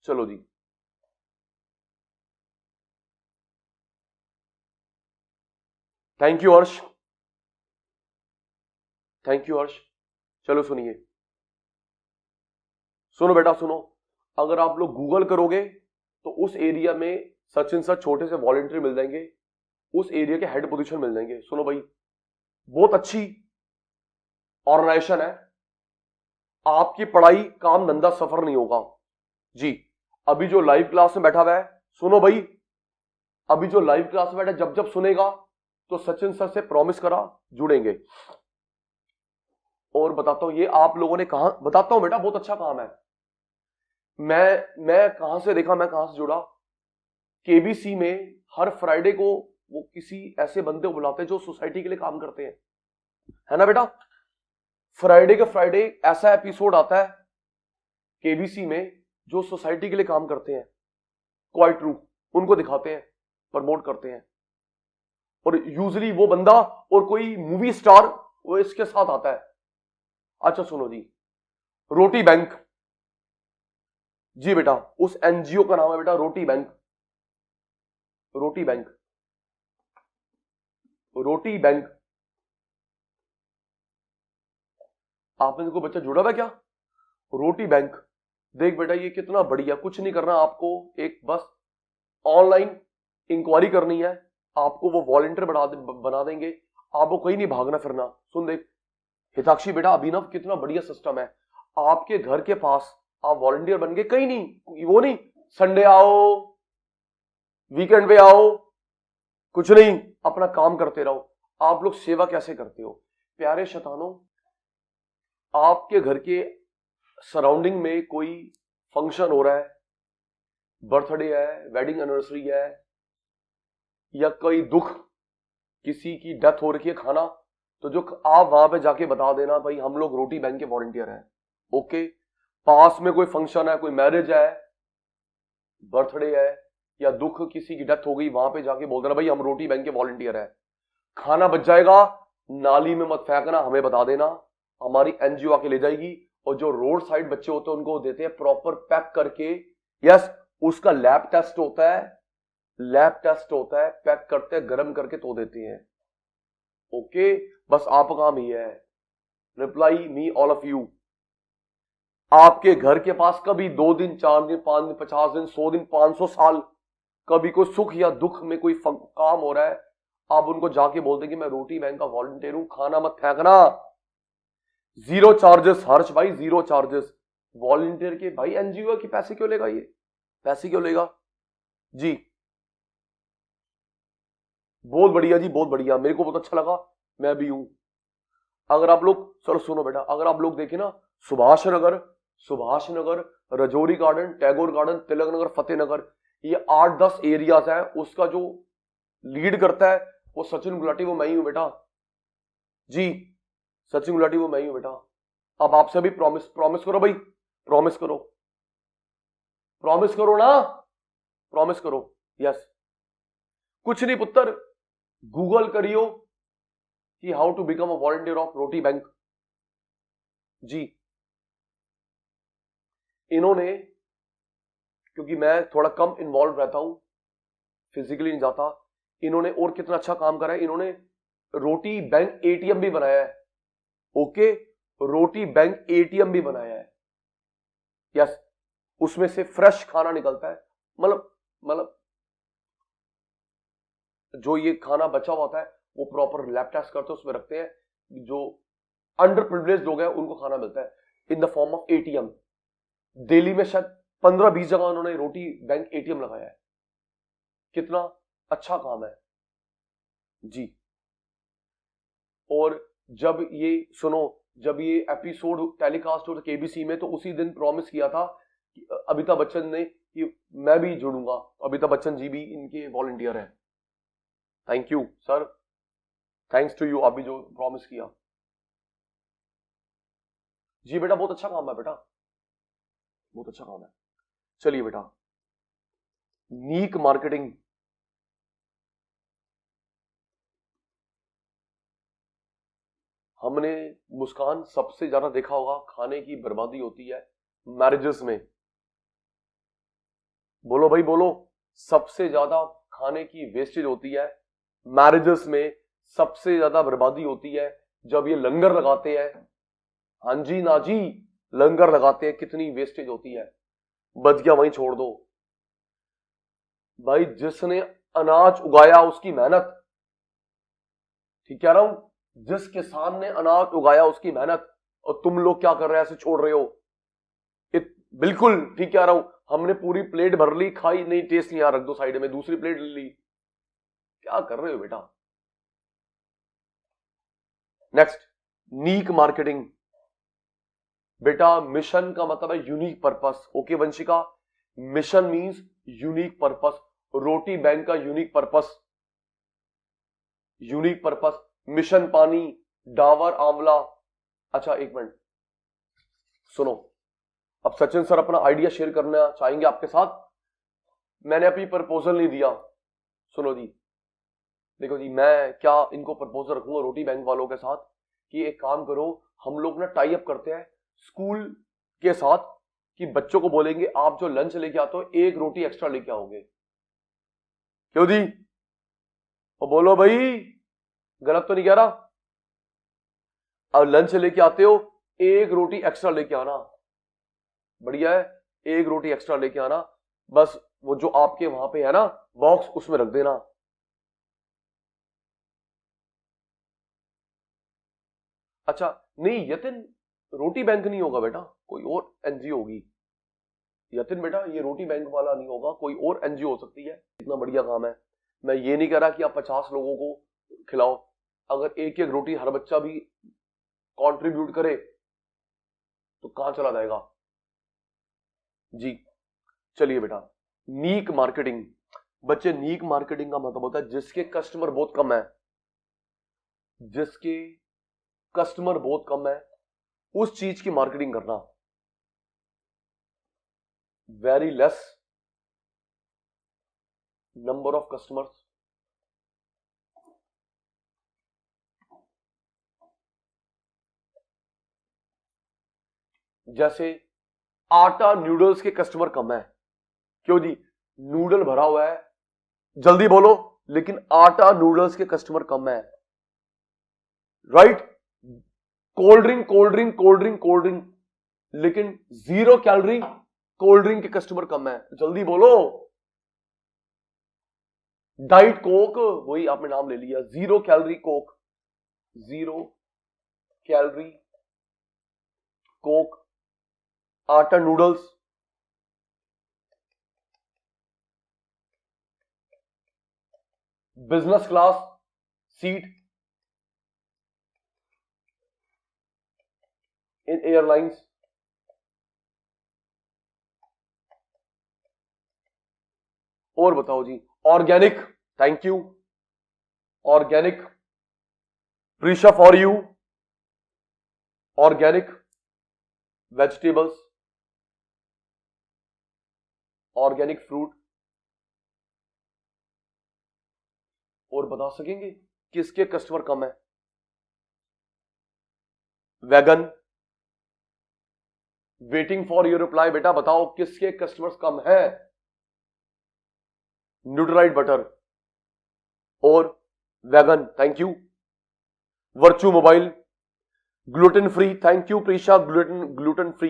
चलो जी, thank you Harsh, thank you Harsh. चलो सुनिए, सुनो बेटा सुनो, अगर आप लोग गूगल करोगे तो उस एरिया में सचिन सर छोटे से वॉलंटियर मिल जाएंगे, उस एरिया के हेड पोजीशन मिल जाएंगे। सुनो भाई, बहुत अच्छी ऑर्गेनाइजेशन है, आपकी पढ़ाई काम धंधा सफर नहीं होगा जी। अभी जो लाइव क्लास में बैठा हुआ है, सुनो भाई, अभी जो लाइव क्लास में बैठा, जब जब सुनेगा तो सचिन सर से प्रॉमिस करा जुड़ेंगे। और बताता हूं, ये आप लोगों ने कहा, बताता हूं बेटा, बहुत अच्छा काम है। मैं कहां से देखा, मैं कहां से जुड़ा, केबीसी में हर फ्राइडे को वो किसी ऐसे बंदे को बुलाते हैं जो सोसाइटी के लिए काम करते हैं, है ना बेटा। फ्राइडे के फ्राइडे ऐसा एपिसोड आता है केबीसी में जो सोसाइटी के लिए काम करते हैं, क्वाइट ट्रू, उनको दिखाते हैं, प्रमोट करते हैं। और यूजुअली वो बंदा और कोई मूवी स्टार वो इसके साथ आता है। अच्छा सुनो जी, रोटी बैंक, जी बेटा, उस एनजीओ का नाम है बेटा रोटी बैंक, रोटी बैंक, रोटी बैंक। आपने देखो बच्चा जुड़ा हुआ क्या, रोटी बैंक। देख बेटा ये कितना बढ़िया, कुछ नहीं करना आपको, एक बस ऑनलाइन इंक्वायरी करनी है, आपको वो वॉलंटियर बना देंगे, आपको कहीं नहीं भागना फिरना। सुन देख हिताक्षी बेटा, अभिनव कितना बढ़िया सिस्टम है, आपके घर के पास आप वॉलंटियर बन गए, कहीं नहीं, वो नहीं संडे आओ, वीकेंड पे आओ, कुछ नहीं, अपना काम करते रहो। आप लोग सेवा कैसे करते हो प्यारे शैतानों, आपके घर के सराउंडिंग में कोई फंक्शन हो रहा है, बर्थडे है, वेडिंग एनिवर्सरी है, या कोई दुख, किसी की डेथ हो रही है, खाना, तो जो आप वहां पे जाके बता देना भाई हम लोग रोटी बैंक के वॉलंटियर हैं। ओके, पास में कोई फंक्शन है, कोई मैरिज है, बर्थडे है, या दुख, किसी की डेथ हो गई, वहां पे जाके बोल देना भाई हम रोटी बैंक के वॉलंटियर हैं। खाना बच जाएगा, नाली में मत फेंकना, हमें बता देना, हमारी एनजीओ आके ले जाएगी। और जो रोड साइड बच्चे होते हैं उनको देते हैं प्रॉपर पैक करके, यस, उसका लैब टेस्ट होता है, लैब टेस्ट होता है, पैक करते हैं, गर्म करके तो देते हैं। ओके, बस आपका काम ही है, reply me all of you. आपके घर के पास कभी 2 दिन 4 दिन 5 दिन 50 दिन 100 दिन 500 साल कभी कोई सुख या दुख में कोई काम हो रहा है, आप उनको जाके बोल दें कि मैं रोटी बैंक का वॉलंटियर हूं, खाना मत फेंकना, जीरो चार्जेस। हर्ष भाई जीरो चार्जेस वॉलंटियर के। भाई एनजीओ के पैसे क्यों लेगा, ये पैसे क्यों लेगा जी? बहुत बढ़िया जी, बहुत बढ़िया, मेरे को बहुत अच्छा लगा, मैं भी हूं। अगर आप लोग, चलो सुनो बेटा, अगर आप लोग देखें ना, सुभाष नगर, रजौरी गार्डन, टैगोर गार्डन, तिलक नगर, फतेह नगर, ये 8-10 एरियाज है, उसका जो लीड करता है वो सचिन गुलाटी, वो मैं ही हूं बेटा जी। सचिन गुलाटी वो मैं ही हूं बेटा। अब आपसे भी प्रॉमिस करो भाई, प्रॉमिस करो ना, प्रॉमिस करो। यस, कुछ नहीं पुत्र, गूगल करियो कि how to become a volunteer of Roti Bank जी। इन्होंने, क्योंकि मैं थोड़ा कम इन्वॉल्व रहता हूं, फिजिकली नहीं जाता, इन्होंने और कितना अच्छा काम करा है, इन्होंने रोटी बैंक एटीएम भी बनाया है। ओके, रोटी बैंक एटीएम भी बनाया है। यस, उसमें से फ्रेश खाना निकलता है, मतलब जो ये खाना बचा हुआ होता है वो प्रॉपर लैब टेस्ट करते हैं, उसमें रखते हैं, जो अंडर प्रिविलेज लोग हैं उनको खाना मिलता है in the form of ATM. Delhi में शायद 15-20 जगह उन्होंने रोटी बैंक एटीएम लगाया है। कितना अच्छा काम है जी। और जब ये सुनो, जब ये एपिसोड टेलीकास्ट हो केबीसी में, तो उसी दिन प्रॉमिस किया था कि अमिताभ बच्चन ने कि मैं भी जुड़ूंगा। अमिताभ बच्चन जी भी इनके वॉलंटियर हैं। Thank you sir, thanks to you, आप भी जो प्रॉमिस किया जी बेटा। बहुत अच्छा काम है बेटा, बहुत अच्छा काम है। चलिए बेटा, नीक मार्केटिंग, हमने मुस्कान सबसे ज्यादा देखा होगा खाने की बर्बादी होती है मैरिजेस में। बोलो भाई बोलो, सबसे ज्यादा खाने की वेस्टेज होती है मैरिजेस में, सबसे ज्यादा बर्बादी होती है जब ये लंगर लगाते हैं। हाँ जी ना जी, लंगर लगाते हैं, कितनी वेस्टेज होती है, बच गया वहीं छोड़ दो भाई। जिसने अनाज उगाया उसकी मेहनत, ठीक कह रहा हूं, जिस किसान ने अनाज उगाया उसकी मेहनत, और तुम लोग क्या कर रहे हैं, ऐसे छोड़ रहे हो। बिल्कुल ठीक कह रहा हूं, हमने पूरी प्लेट भर ली, खाई नहीं, टेस्ट नहीं आ, रख दो साइड में, दूसरी प्लेट ले ली, क्या कर रहे हो बेटा। नेक्स्ट, नीक मार्केटिंग बेटा। मिशन का मतलब है unique purpose. Okay Vanshika, mission means unique purpose. Roti Bank का unique purpose, unique purpose, mission पानी, डावर आंवला। अच्छा एक मिनट सुनो, अब सचिन सर अपना आइडिया शेयर करना चाहेंगे आपके साथ। मैंने अभी प्रपोजल नहीं दिया, सुनो जी, देखो जी, मैं क्या इनको प्रपोजल रखूंगा रोटी बैंक वालों के साथ कि एक काम करो, हम लोग ना टाई अप करते हैं स्कूल के साथ, कि बच्चों को बोलेंगे आप जो लंच लेके आते हो एक रोटी एक्स्ट्रा लेके आओगे। क्यों दी, तो बोलो भाई, गलत तो नहीं कह रहा। अब लंच लेके आते हो, एक रोटी एक्स्ट्रा लेके आना, बढ़िया है, एक रोटी एक्स्ट्रा लेके आना, बस वो जो आपके वहां पे है ना बॉक्स, उसमें रख देना। अच्छा नहीं यतिन, रोटी बैंक नहीं होगा बेटा, कोई और एनजीओ होगी। यतिन बेटा, ये रोटी बैंक वाला नहीं होगा, कोई और एनजीओ हो सकती है। इतना बढ़िया काम है, मैं ये नहीं कह रहा कि आप 50 लोगों को खिलाओ, अगर एक एक रोटी हर बच्चा भी कंट्रीब्यूट करे तो कहां चला जाएगा जी। चलिए बेटा, नीक मार्केटिंग, बच्चे नीक मार्केटिंग का मतलब होता है जिसके कस्टमर बहुत कम है, जिसके कस्टमर बहुत कम है उस चीज की मार्केटिंग करना। Very less number of customers, जैसे आटा नूडल्स के कस्टमर कम है। क्यों जी, नूडल भरा हुआ है, जल्दी बोलो, लेकिन आटा नूडल्स के कस्टमर कम है, right. Cold drink cold drink cold drink cold drink, लेकिन 0 कैलोरी कोल्ड ड्रिंक के कस्टमर कम है, जल्दी बोलो। डाइट कोक, वही आपने नाम ले लिया, 0 कैलोरी कोक, 0 कैलोरी कोक। आटा noodles, business class seat in airlines, और बताओ जी, organic, thank you, organic, Prisha for you, organic vegetables, organic fruit. और बता सकेंगे किसके कस्टमर कम है? Vegan, waiting for your reply, बेटा बताओ किसके कस्टमर्स कम है? न्यूट्राइट बटर और vegan, thank you. Virtue mobile, gluten free, thank you Prisha, gluten free,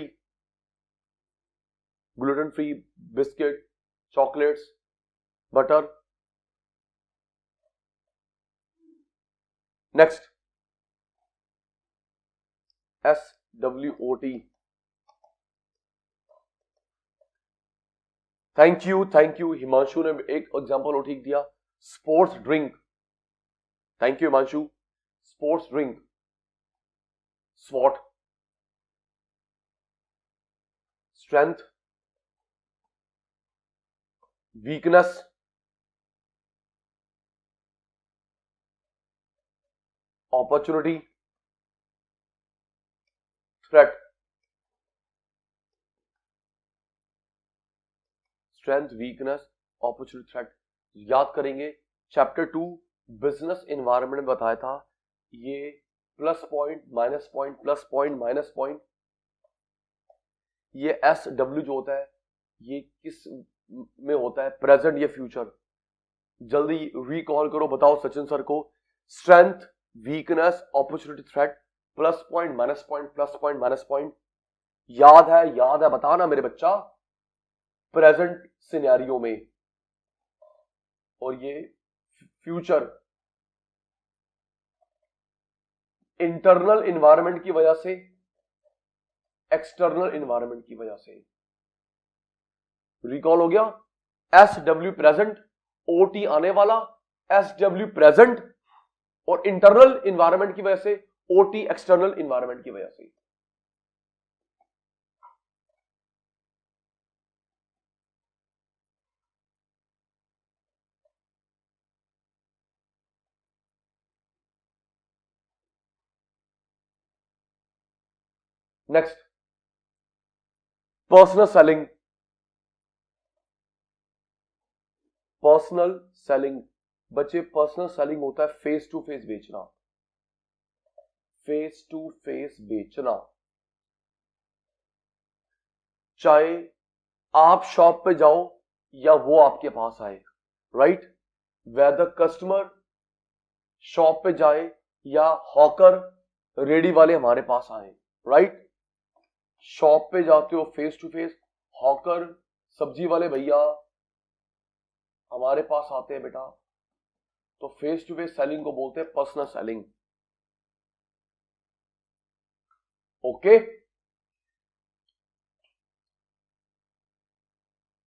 gluten free biscuit, chocolates, butter. Next, SWOT, thank you Himanshu ने एक एग्जांपल और ठीक दिया, sports drink, thank you Himanshu, sports drink, स्वॉट, strength, weakness, opportunity, threat, strength, weakness, opportunity, threat. याद करेंगे chapter 2 business environment में बताया था, ये plus point, minus point, plus point, minus point, ये SW जो होता है ये किस में होता है, प्रेजेंट या फ्यूचर? जल्दी रिकॉल करो, बताओ सचिन सर को। Strength, weakness, opportunity, threat, plus point, minus point, plus point, minus point. याद है, बताना मेरे बच्चा, प्रेजेंट सिनेरियो में, और ये फ्यूचर इंटरनल एनवायरनमेंट की वजह से, एक्सटर्नल एनवायरनमेंट की वजह से। रिकॉल हो गया? SW प्रेजेंट, OT आने वाला, SW प्रेजेंट और इंटरनल एनवायरनमेंट की वजह से, OT एक्सटर्नल एनवायरनमेंट की वजह से। Next, personal selling, personal selling बच्चे, पर्सनल सेलिंग होता है फेस टू फेस बेचना, फेस टू फेस बेचना। चाहे आप शॉप पे जाओ या वो आपके पास आए, राइट? वेदर कस्टमर शॉप पे जाए या हॉकर रेडी वाले हमारे पास आए, राइट? शॉप पे जाते हो फेस टू फेस, हॉकर सब्जी वाले भैया हमारे पास आते हैं बेटा, तो फेस टू फेस सेलिंग को बोलते हैं personal selling. Okay,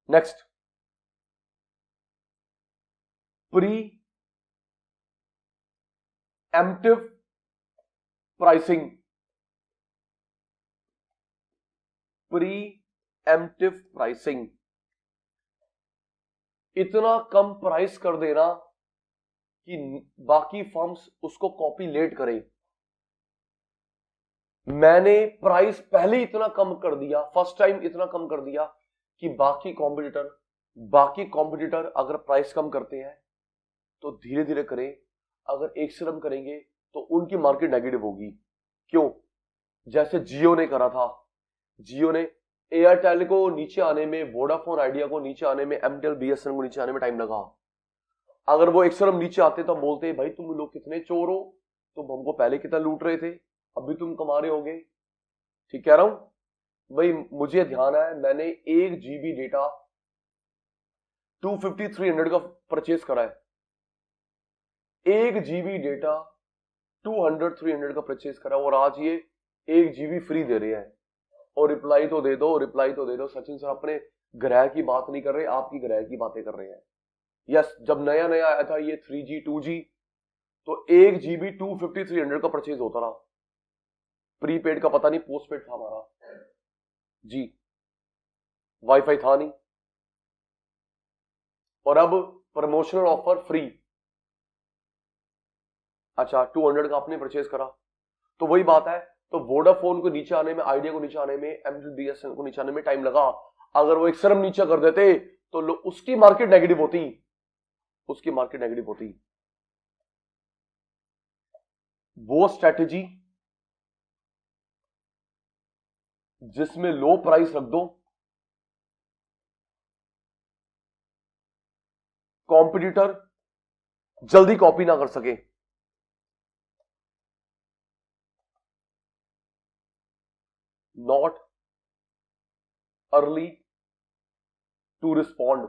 next, pre emptive pricing, pre emptive pricing, इतना कम प्राइस कर देना कि बाकी फर्म्स उसको कॉपी लेट करें। मैंने प्राइस पहले इतना कम कर दिया, फर्स्ट टाइम इतना कम कर दिया कि बाकी कॉम्पिटिटर अगर प्राइस कम करते हैं तो धीरे धीरे करें, अगर एक से कम करेंगे तो उनकी मार्केट नेगेटिव होगी। क्यों? जैसे जियो ने करा था, जियो ने एयरटेल को नीचे आने में, वोडाफोन आइडिया को नीचे आने में, एमटेल BSNL को नीचे आने में टाइम लगा। अगर वो एक से नीचे आते तो बोलते भाई तुम लोग कितने चोर हो, तुम हमको पहले कितना लूट रहे थे, अभी तुम कमा रहे होगे। ठीक कह रहा हूं भाई? मुझे ध्यान है, मैंने 1 GB डेटा 250-300 का परचेज करा है, 1 GB डेटा 200-300 का परचेज करा और आज ये 1 GB फ्री दे रहे हैं। और रिप्लाई तो दे दो, रिप्लाई तो दे दो। सचिन सर अपने ग्रह की बात नहीं कर रहे, आपकी ग्रह की बातें कर रहे हैं। यस, जब नया नया आया था ये 3G 2G तो 1 GB 250-300 का परचेज होता रहा। प्रीपेड का पता नहीं, पोस्टपेड था हमारा जी, वाईफाई था नहीं। और अब प्रमोशनल ऑफर फ्री। अच्छा, 200 का आपने परचेज करा तो वही बात है। तो वोडाफोन को नीचे आने में, आइडिया को नीचे आने में, एमबीबीएस को नीचे आने में टाइम लगा। अगर वो एक शर्म नीचे कर देते तो उसकी मार्केट नेगेटिव होती, उसकी मार्केट नेगेटिव होती। वो स्ट्रेटेजी जिसमें लो प्राइस रख दो, कॉम्पिटिटर जल्दी कॉपी ना कर सके। Not early to respond.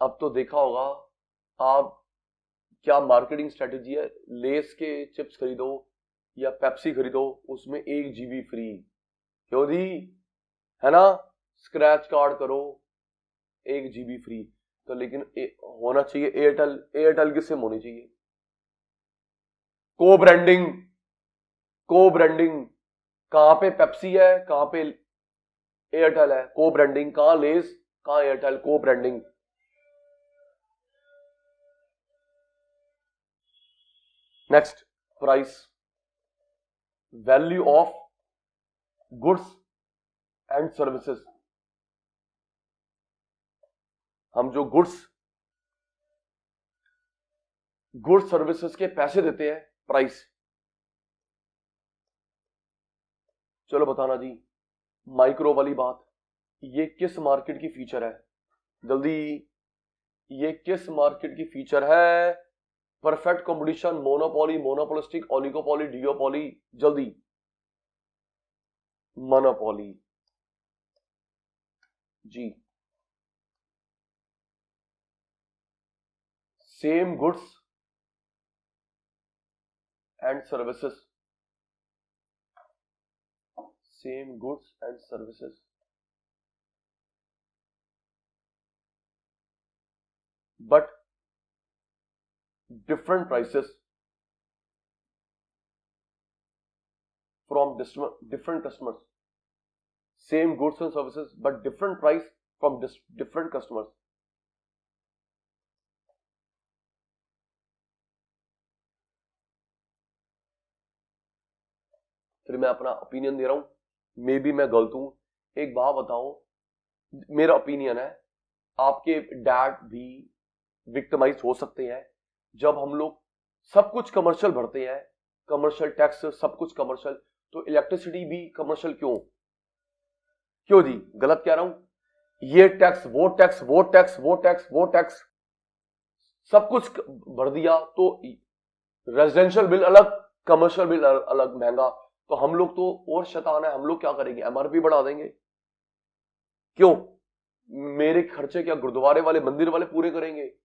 अब तो देखा होगा आप, क्या मार्केटिंग स्ट्रेटेजी है। लेस के चिप्स खरीदो या पेप्सी खरीदो, उसमें 1 GB फ्री। क्यों दी है ना, स्क्रैच कार्ड करो 1 GB फ्री। तो लेकिन होना चाहिए एयरटेल, एयरटेल की सिम होनी चाहिए। को ब्रांडिंग, को ब्रांडिंग। कहां पे पेप्सी है, कहां पे एयरटेल है। को ब्रांडिंग, कहां लेस, कहां एयरटेल, को branding. Next, price, value of goods and services. हम जो गुड्स सर्विसेज के पैसे देते हैं, प्राइस। चलो बताना जी, माइक्रो वाली बात, ये किस मार्केट की फीचर है जल्दी, ये किस मार्केट की फीचर है। Perfect competition, monopoly, monopolistic, oligopoly, duopoly, जल्दी। मोनोपोली जी। Same goods and services, same goods and services, but different prices from different customers. Same goods and services but different price from different customers. फिर मैं अपना opinion दे रहा हूं, may be मैं गलत हूं। एक बात बताओ, मेरा ओपिनियन है, आपके डैड भी विक्टिमाइज हो सकते हैं जब हम लोग सब कुछ कमर्शियल भरते हैं, कमर्शियल टैक्स, सब कुछ कमर्शियल, तो इलेक्ट्रिसिटी भी कमर्शियल क्यों? क्यों जी, गलत कह रहा हूं? ये टैक्स, वो टैक्स, वो टैक्स, वो टैक्स, वो टैक्स, सब कुछ भर दिया तो रेजिडेंशियल बिल अलग, कमर्शियल बिल अलग महंगा। तो हम लोग तो और शैतान है, हम लोग क्या करेंगे, एमआरपी बढ़ा देंगे। क्यों? मेरे खर्चे क्या गुरुद्वारे वाले, मंदिर वाले पूरे करेंगे?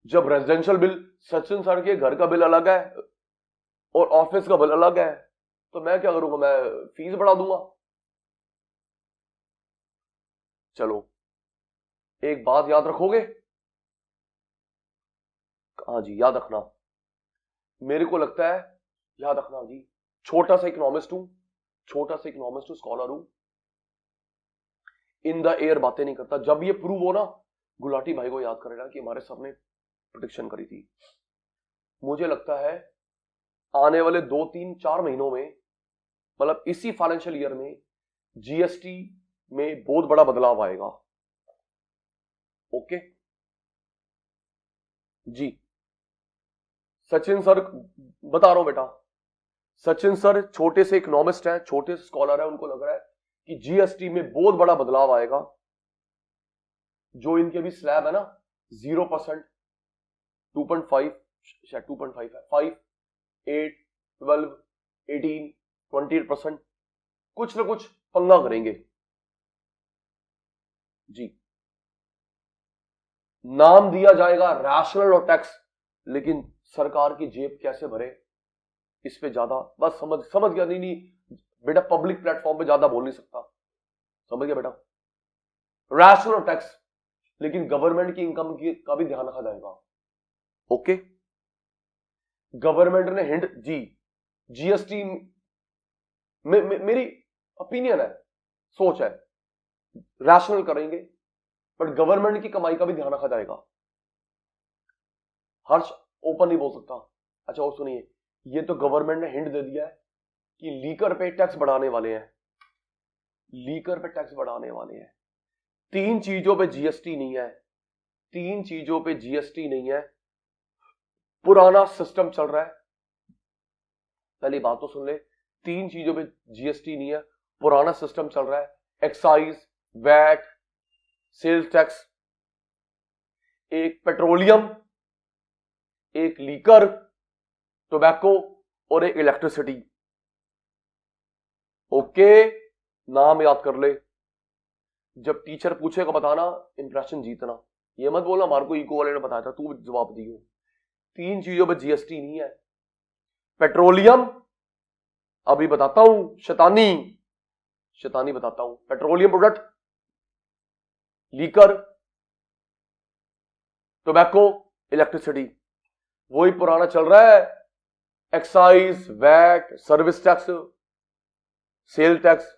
जब रेजिडेंशियल बिल, सचिन सर के घर का बिल अलग है और ऑफिस का बिल अलग है, तो मैं क्या करूंगा, मैं फीस बढ़ा दूंगा। चलो, एक बात याद रखोगे? हाँ जी, याद रखना। मेरे को लगता है, याद रखना जी, छोटा सा इकोनॉमिस्ट हूं, छोटा सा इकोनॉमिस्ट हूं, स्कॉलर हूं, इन द एयर बातें नहीं करता। जब ये प्रूव हो ना, गुलाटी भाई को याद करेगा कि हमारे सर ने प्रेडिक्शन करी थी। मुझे लगता है आने वाले 2-3-4 महीनों में, मतलब इसी फाइनेंशियल ईयर में, जीएसटी में बहुत बड़ा बदलाव आएगा। ओके जी, सचिन सर बता रहा हूं बेटा, सचिन सर छोटे से इकोनॉमिस्ट हैं, छोटे से स्कॉलर है, उनको लग रहा है कि जीएसटी में बहुत बड़ा बदलाव आएगा। जो इनके भी स्लैब है ना 0%, 2.5 शायद 2.5 है, 5, 8, 12, 18, 28%, कुछ ना कुछ पंगा करेंगे जी। नाम दिया जाएगा रैशनल और टैक्स, लेकिन सरकार की जेब कैसे भरे इस पे ज्यादा बस समझ गया। नहीं बेटा, पब्लिक प्लेटफॉर्म पे ज्यादा बोल नहीं सकता, समझ गया बेटा। रैशनल और टैक्स, लेकिन गवर्नमेंट की इनकम का भी ध्यान रखा जाएगा। ओके, गवर्नमेंट ने हिंट जी, जीएसटी मेरी ओपिनियन है, सोच है, रैशनल करेंगे बट गवर्नमेंट की कमाई का भी ध्यान रखा जाएगा। हर्ष ओपन नहीं बोल सकता। अच्छा और सुनिए, ये तो गवर्नमेंट ने हिंट दे दिया है कि लीकर पे टैक्स बढ़ाने वाले हैं, लीकर पे टैक्स बढ़ाने वाले हैं। 3 चीजों पे जीएसटी नहीं है, 3 चीजों पे जीएसटी नहीं है, पुराना सिस्टम चल रहा है। पहली बात तो सुन ले, 3 चीजों पे जीएसटी नहीं है, पुराना सिस्टम चल रहा है। एक्साइज, वैट, सेल्स टैक्स, एक पेट्रोलियम, एक लीकर, टोबैको और एक इलेक्ट्रिसिटी। ओके, नाम याद कर ले। जब टीचर पूछेगा बताना, इंप्रेशन जीतना। ये मत बोलना हमारे को इको वाले ने बताया था, तू जवाब दियो। 3 चीजों पे जीएसटी नहीं है। पेट्रोलियम अभी बताता हूं, शैतानी बताता हूं। Petroleum product, liquor, tobacco, electricity, वही पुराना चल रहा है। Excise, VAT, service tax, sale tax.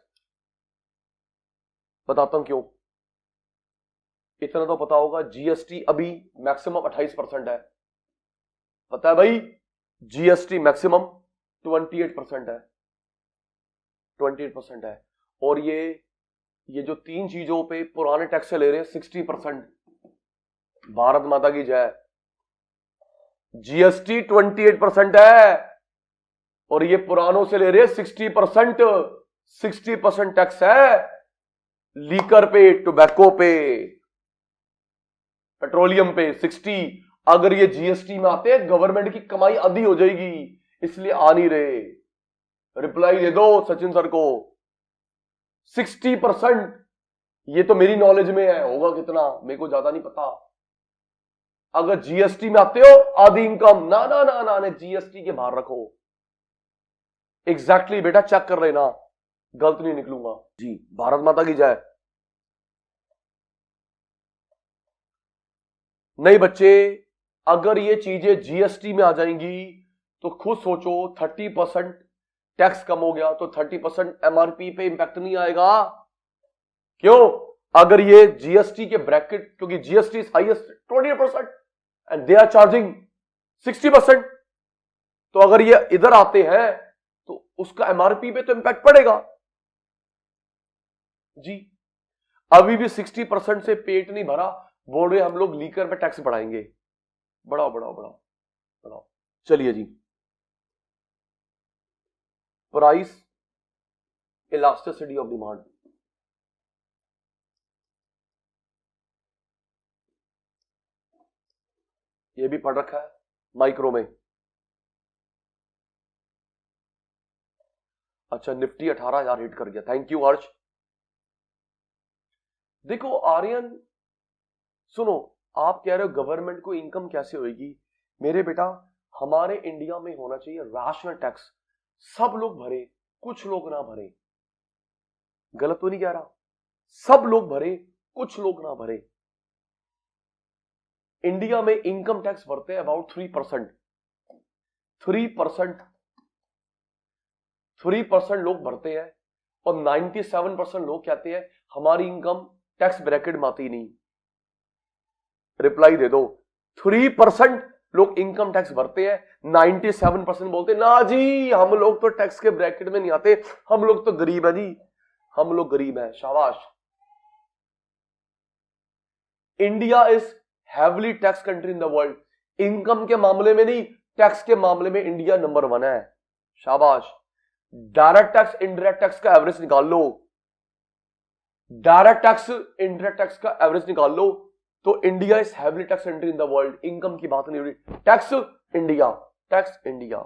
बताता हूं क्यों। इतना तो पता होगा, जीएसटी अभी मैक्सिमम 28% है। पता है भाई, जीएसटी मैक्सिमम 28% है, 28% है। और ये जो 3 चीजों पे पुराने टैक्स से ले रहे हैं 60%। भारत माता की जय। जीएसटी 28% है और ये पुरानों से ले रहे हैं 60%। 60% टैक्स है लीकर पे, टोबैको पे, पेट्रोलियम पे 60। अगर ये जीएसटी में आते हैं गवर्नमेंट की कमाई आधी हो जाएगी, इसलिए आ नहीं रहे। रिप्लाई दे दो सचिन सर को। 60%, ये तो मेरी नॉलेज में है, होगा कितना मेरे को ज्यादा नहीं पता। अगर जीएसटी में आते हो आधी इनकम, ना ना ना ना ना, जीएसटी के बाहर रखो। एग्जैक्टली बेटा, चेक कर लेना, गलत नहीं निकलूंगा जी। भारत माता की जय। नहीं बच्चे, अगर ये चीजें जीएसटी में आ जाएंगी तो खुद सोचो, 30% टैक्स कम हो गया तो 30% एमआरपी पे इंपैक्ट नहीं आएगा। क्यों? अगर ये जीएसटी के ब्रैकेट, क्योंकि GST is highest 28% and they are charging 60%, तो अगर ये इधर आते हैं तो उसका एमआरपी पे तो इंपैक्ट पड़ेगा जी। अभी भी 60% से पेट नहीं भरा, बोल रहे हम लोग लीकर पे टैक्स बढ़ाएंगे। बढ़ाओ बढ़ाओ बढ़ाओ बढ़ाओ। चलिए जी, प्राइस इलास्टिसिटी ऑफ डिमांड। ये भी पढ़ रखा है माइक्रो में। अच्छा, निफ्टी 18,000 हिट कर गया, थैंक यू हर्ष। देखो आर्यन, सुनो, आप कह रहे हो गवर्नमेंट को इनकम कैसे होगी। मेरे बेटा, हमारे इंडिया में होना चाहिए रैशनल टैक्स, सब लोग भरे, कुछ लोग ना भरे। गलत तो नहीं कह रहा, सब लोग भरे, कुछ लोग ना भरे। इंडिया में इनकम टैक्स भरते हैं अबाउट 3%। 3% लोग भरते हैं और 97% लोग कहते हैं हमारी इनकम टैक्स ब्रैकेट में आती नहीं। रिप्लाई दे दो। 3% लोग इनकम टैक्स भरते हैं, 97% बोलते हैं ना जी हम लोग तो टैक्स के ब्रैकेट में नहीं आते, हम लोग तो गरीब है जी, हम लोग गरीब है। शाबाश। India is heavily tax country in the world. Income के मामले में नहीं, टैक्स के मामले में इंडिया नंबर 1 है। शाबाश। डायरेक्ट टैक्स इनडायरेक्ट टैक्स का एवरेज निकाल लो, डायरेक्ट टैक्स इनडायरेक्ट टैक्स का एवरेज निकाल लो, तो India is heavily tax country in the world. Income की बात नहीं हो रही, tax India, tax India.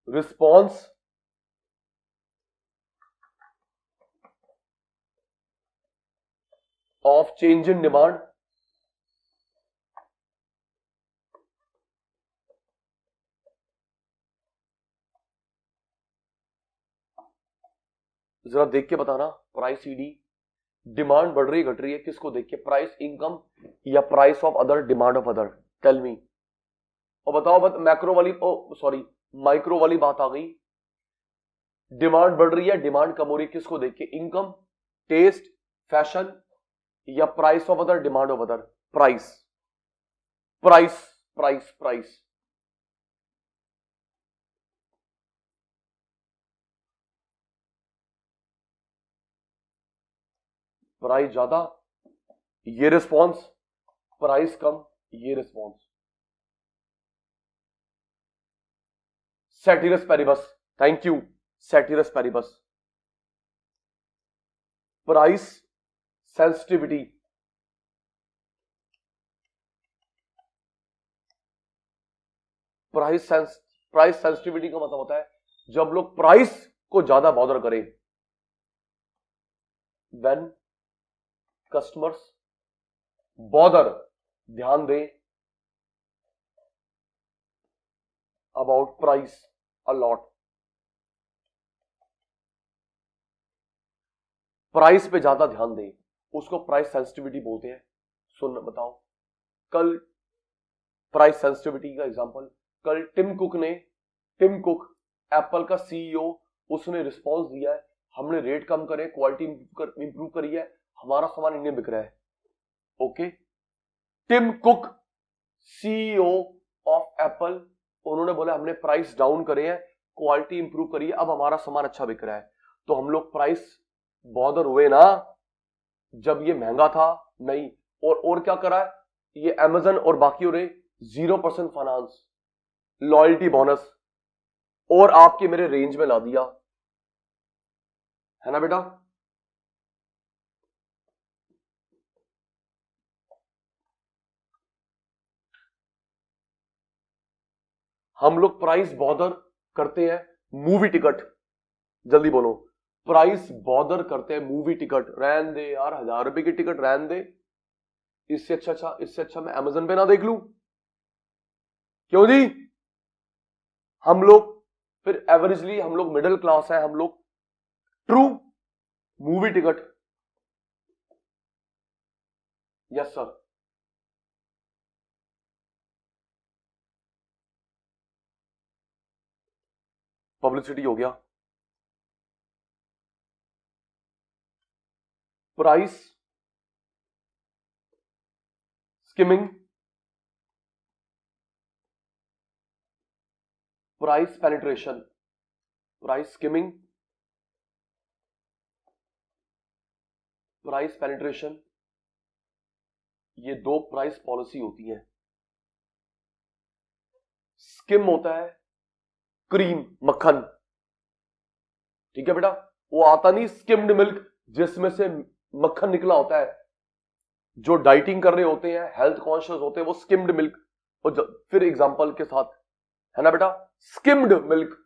Response of change in demand, जरा देख के बताना प्राइस ईडी, डिमांड बढ़ रही घट रही है किसको देख के, प्राइस इनकम या price of other, demand of other, tell me. और बताओ मैक्रो वाली, सॉरी माइक्रो वाली बात आ गई, डिमांड बढ़ रही है डिमांड कम हो रही है किसको देख के, इनकम, टेस्ट, फैशन या price of other, demand of other, price price price price. Price ज्यादा ये रिस्पॉन्स, प्राइस कम ये response. Ceteris paribus, thank you, ceteris paribus. Price sensitivity, price sensitivity का मतलब होता है जब लोग प्राइस को ज्यादा बॉदर करें, व्हेन कस्टमर्स बॉदर, ध्यान दें, about price a lot, price पे ज्यादा ध्यान दें उसको प्राइस सेंसिटिविटी बोलते हैं। सुन बताओ, कल प्राइस सेंसिटिविटी का एग्जांपल, कल टिम कुक एप्पल का सीईओ, उसने रिस्पांस दिया है हमने रेट कम करे, क्वालिटी इंप्रूव करी है, हमारा सामान इंडिया बिक रहा है। Okay, Tim Cook CEO of Apple, उन्होंने बोला हमने प्राइस डाउन करे है, क्वालिटी इंप्रूव करी है, अब हमारा सामान अच्छा बिक रहा है। तो हम लोग प्राइस बॉदर हुए ना जब ये महंगा था, नहीं। और क्या करा है ये अमेजन और बाकी ने 0% फाइनेंस, लॉयल्टी बोनस और आपके मेरे रेंज में ला दिया, है ना बेटा। हम लोग प्राइस बॉदर करते हैं मूवी टिकट, जल्दी बोलो, प्राइस बॉदर करते हैं मूवी टिकट, रहन दे यार 1000 रुपए की टिकट रहन दे, इससे अच्छा मैं अमेजन पे ना देख लूं, क्यों जी। हम लोग फिर एवरेजली हम लोग मिडिल क्लास है, हम लोग true movie ticket, yes sir. Publicity हो गया, price skimming, price penetration, price skimming, price penetration, ये दो प्राइस पॉलिसी होती है। स्किम होता है क्रीम, मक्खन, ठीक है बेटा, वो आता नहीं स्किम्ड मिल्क जिसमें से मक्खन निकला होता है, जो डाइटिंग कर रहे होते हैं, हेल्थ कॉन्शियस होते हैं, वो स्किम्ड मिल्क, फिर एग्जांपल के साथ, है ना बेटा, स्किम्ड मिल्क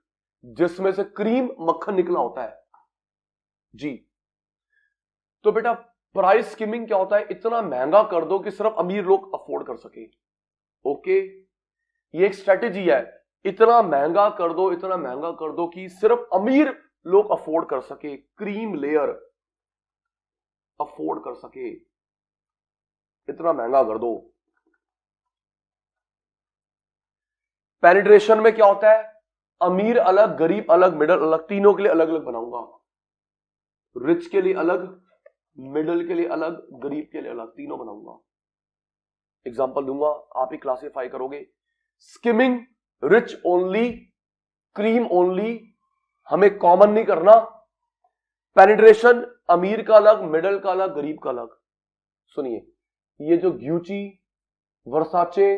जिसमें से क्रीम मक्खन निकला होता है जी। तो बेटा प्राइस स्किमिंग क्या होता है, इतना महंगा कर दो कि सिर्फ अमीर लोग अफोर्ड कर सके। ओके, ये एक स्ट्रेटेजी है, इतना महंगा कर दो, इतना महंगा कर दो कि सिर्फ अमीर लोग अफोर्ड कर सके, क्रीम लेयर अफोर्ड कर सके, इतना महंगा कर दो। पेनिट्रेशन में क्या होता है, अमीर अलग, गरीब अलग, मिडिल अलग, तीनों के लिए अलग अलग बनाऊंगा, रिच के लिए अलग, मिडिल के लिए अलग, गरीब के लिए अलग, तीनों बनाऊंगा। एग्जांपल दूंगा, आप ही क्लासिफाई करोगे। Skimming rich only, cream only, हमें कॉमन नहीं करना। पेनिट्रेशन अमीर का अलग, मिडिल का अलग, गरीब का अलग। सुनिए, ये जो ग्यूची, वर्साचे,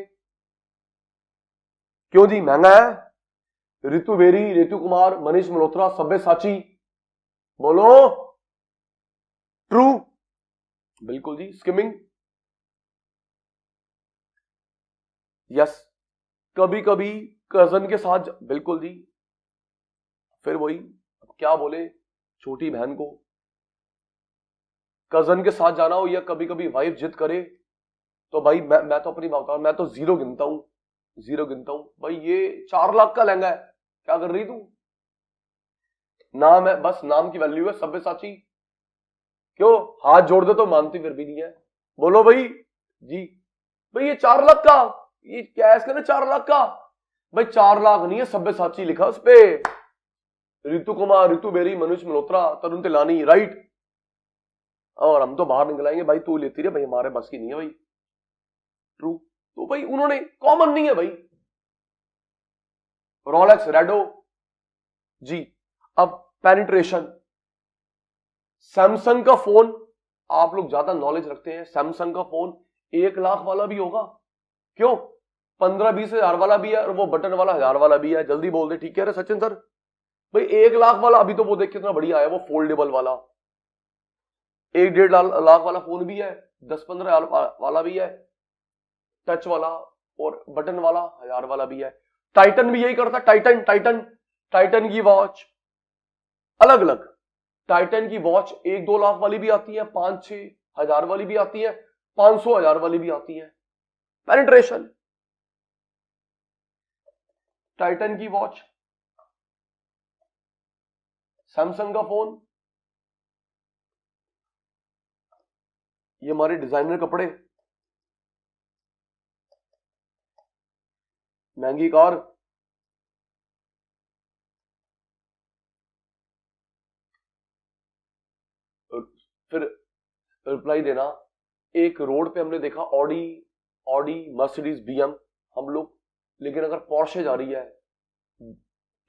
क्यों जी महंगा है, ऋतु बेरी, ऋतु कुमार, मनीष मल्होत्रा, सब्यसाची, बोलो ट्रू, बिल्कुल जी। स्किमिंग यस, कभी कभी कजन के साथ, बिल्कुल जी, फिर वही क्या बोले, छोटी बहन को कजन के साथ जाना हो या कभी कभी वाइफ जिद करे तो भाई मैं तो अपनी बात बताऊं, मैं तो जीरो गिनता हूं भाई। ये 4 लाख का लहंगा है, क्या कर रही तू? नाम है, बस नाम की वैल्यू है, सब्यसाची। क्यों हाथ जोड़ दे तो मानती फिर भी नहीं है। बोलो भाई जी, भाई ये 4 लाख का, ये क्या है इसके ना 4 लाख का? भाई 4 लाख नहीं है, सब्यसाची लिखा उस पे, रितु कुमार, रितु बेरी, मनुष मल्होत्रा, तरुण तिलानी, राइट। और हम तो बाहर निकलाएंगे भाई, तू लेती रहे भाई, हमारे बस की नहीं है भाई। ट्रू। तो भाई उन्होंने कॉमन नहीं है भाई, रोलेक्स, रेडो जी। अब पेनिट्रेशन, सैमसंग का फोन, आप लोग ज्यादा नॉलेज रखते हैं, सैमसंग का फोन 1 लाख वाला भी होगा। क्यों? 15-20 हजार वाला भी है और वो बटन वाला 1000 वाला भी है। जल्दी बोल दे, ठीक कह रहे सचिन सर? भाई 1 लाख वाला अभी तो वो देख कितना बढ़िया है, वो फोल्डेबल वाला। 1-1.5 लाख वाला फोन भी है, 10-15 हजार वाला भी है, टच वाला और बटन वाला 1000 वाला भी है। टाइटन भी यही करता, टाइटन की वॉच अलग अलग। टाइटन की वॉच 1-2 लाख वाली भी आती है, 5-6 हजार वाली भी आती है, 500 हजार वाली भी आती है। पेनिट्रेशन, टाइटन की वॉच, सैमसंग का फोन, ये हमारे डिजाइनर कपड़े, महंगी कार, फिर रिप्लाई देना। एक रोड पे हमने देखा ऑडी मर्सिडीज बीएम हम लोग, लेकिन अगर पोर्शे जा रही है,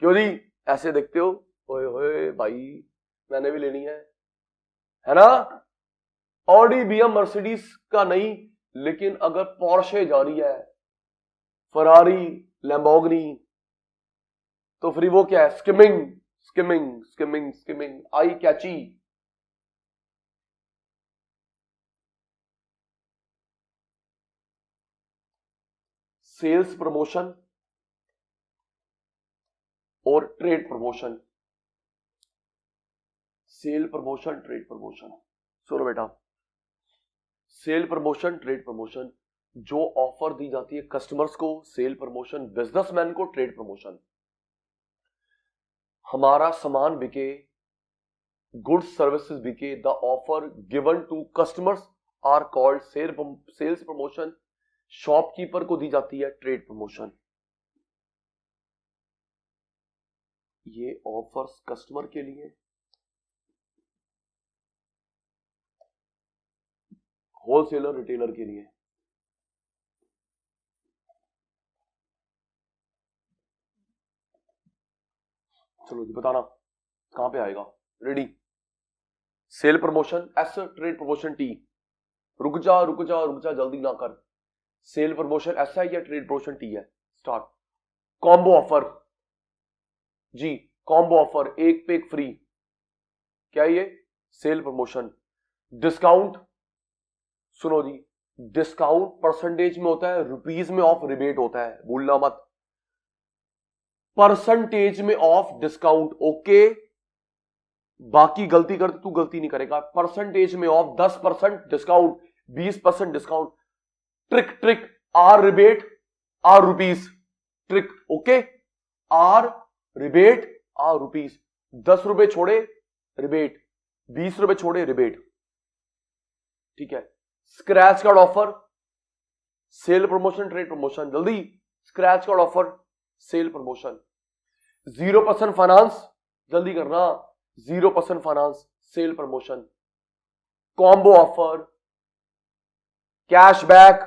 क्यों जी ऐसे देखते हो? ओए होए भाई, मैंने भी लेनी है ना? ऑडी बीएम मर्सिडीज का नहीं, लेकिन अगर पोर्शे जा रही है, फरारी, लैम्बोर्गिनी, तो फिर वो क्या है? Skimming, eye catchy. Sales promotion और trade promotion, sale promotion, trade promotion. सुनो बेटा, सेल प्रमोशन, ट्रेड प्रमोशन, जो ऑफर दी जाती है कस्टमर्स को, सेल प्रमोशन, बिजनेसमैन को ट्रेड प्रमोशन। हमारा सामान बिके, गुड्स सर्विसेज बिके, the offer given to customers are called sales promotion. Shopkeeper को दी जाती है ट्रेड प्रमोशन। ये ऑफर्स कस्टमर के लिए, होलसेलर रिटेलर के लिए। चलो जी बताना कहां पे आएगा। Ready? Sale promotion S, trade promotion T. रुक जा जल्दी ना कर। सेल प्रमोशन एस है या ट्रेड प्रमोशन टी है? स्टार्ट। कॉम्बो ऑफर जी, कॉम्बो ऑफर, एक पे एक फ्री, क्या ये? Cell promotion. डिस्काउंट, सुनो जी, डिस्काउंट परसेंटेज में होता है, रुपीज में ऑफ रिबेट होता है, भूलना मत। परसेंटेज में ऑफ डिस्काउंट, ओके? बाकी गलती करते तू गलती नहीं करेगा। परसेंटेज में off 10% discount, 20% discount. Trick, R rebate, R rupees, trick, okay? R rebate, R rupees. 10 रुपए छोड़े रिबेट, 20 रुपए छोड़े रिबेट, ठीक है? Scratch card offer, sale promotion, trade promotion. जल्दी, scratch card offer, sale promotion. 0% finance, जल्दी करना, 0% finance, sale promotion. Combo offer, cashback,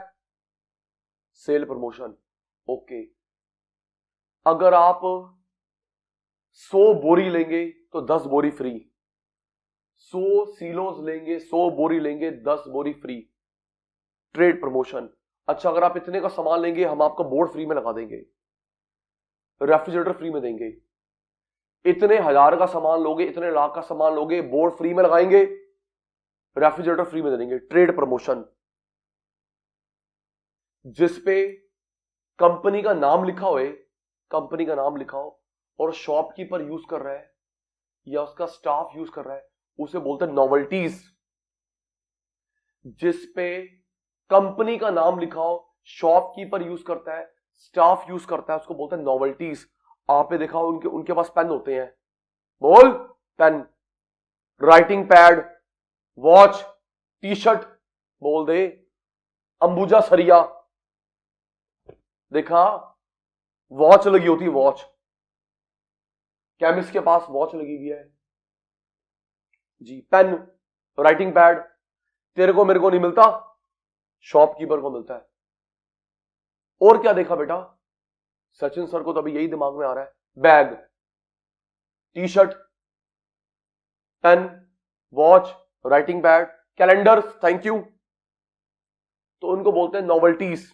sale promotion, okay? अगर आप 100 बोरी लेंगे तो 10 बोरी फ्री, 100 सीलोज लेंगे, 100 बोरी लेंगे, 10 बोरी फ्री, ट्रेड प्रमोशन। अच्छा, अगर आप इतने का सामान लेंगे, हम आपका बोर्ड फ्री में लगा देंगे, रेफ्रिजरेटर फ्री में देंगे। इतने 1000 का सामान लोगे, इतने लाख का सामान लोगे, बोर्ड फ्री में लगाएंगे, रेफ्रिजरेटर फ्री में दे देंगे, ट्रेड प्रमोशन। जिसपे कंपनी का नाम लिखा हो, कंपनी का नाम लिखा हो और शॉपकीपर यूज कर रहा है या उसका स्टाफ यूज कर रहा है, उसे बोलते हैं नॉवेल्टीज। जिस पे कंपनी का नाम लिखा हो, शॉपकीपर यूज करता है, स्टाफ यूज करता है, उसको बोलते हैं नॉवेल्टीज। आपने देखा हो उनके पास पेन होते हैं, बोल, pen, writing pad, watch, T shirt, बोल दे, अंबुजा सरिया, देखा, वॉच लगी होती है, वॉच, केमिस्ट के पास वॉच लगी हुई है जी। पेन, राइटिंग पैड, तेरे को मेरे को नहीं मिलता, शॉपकीपर को मिलता है। और क्या देखा बेटा, सचिन सर को तो अभी यही दिमाग में आ रहा है, bag, T shirt, pen, watch, writing pad, calendars, thank you, तो उनको बोलते हैं novelties.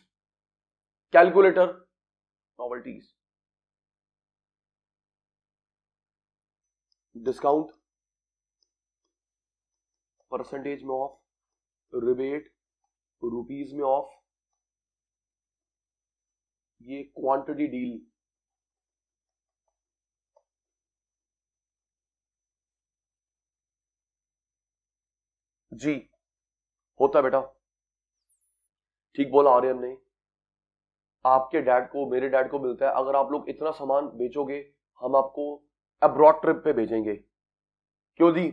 Calculator, novelties. Discount, percentage में ऑफ, रिबेट, रुपीज में ऑफ, ये क्वांटिटी डील, जी होता है बेटा। ठीक बोला आर्यन ने, आपके डैड को, मेरे डैड को मिलता है, अगर आप लोग इतना सामान बेचोगे हम आपको अब्रॉड ट्रिप पे भेजेंगे। क्यों दी?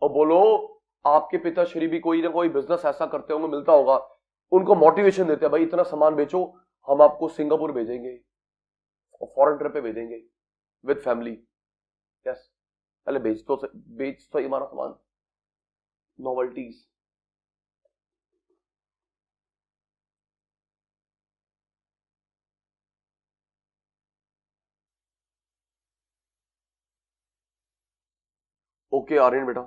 और बोलो आपके पिताश्री भी कोई ना कोई बिजनेस ऐसा करते होंगे, मिलता होगा, उनको मोटिवेशन देते हैं, भाई इतना सामान बेचो हम आपको सिंगापुर भेजेंगे और फॉरेन ट्रिप पे भेजेंगे विद फैमिली। यस, पहले बेच तो हमारा सामान। नॉवेल्टीज, ओके आर्यन बेटा।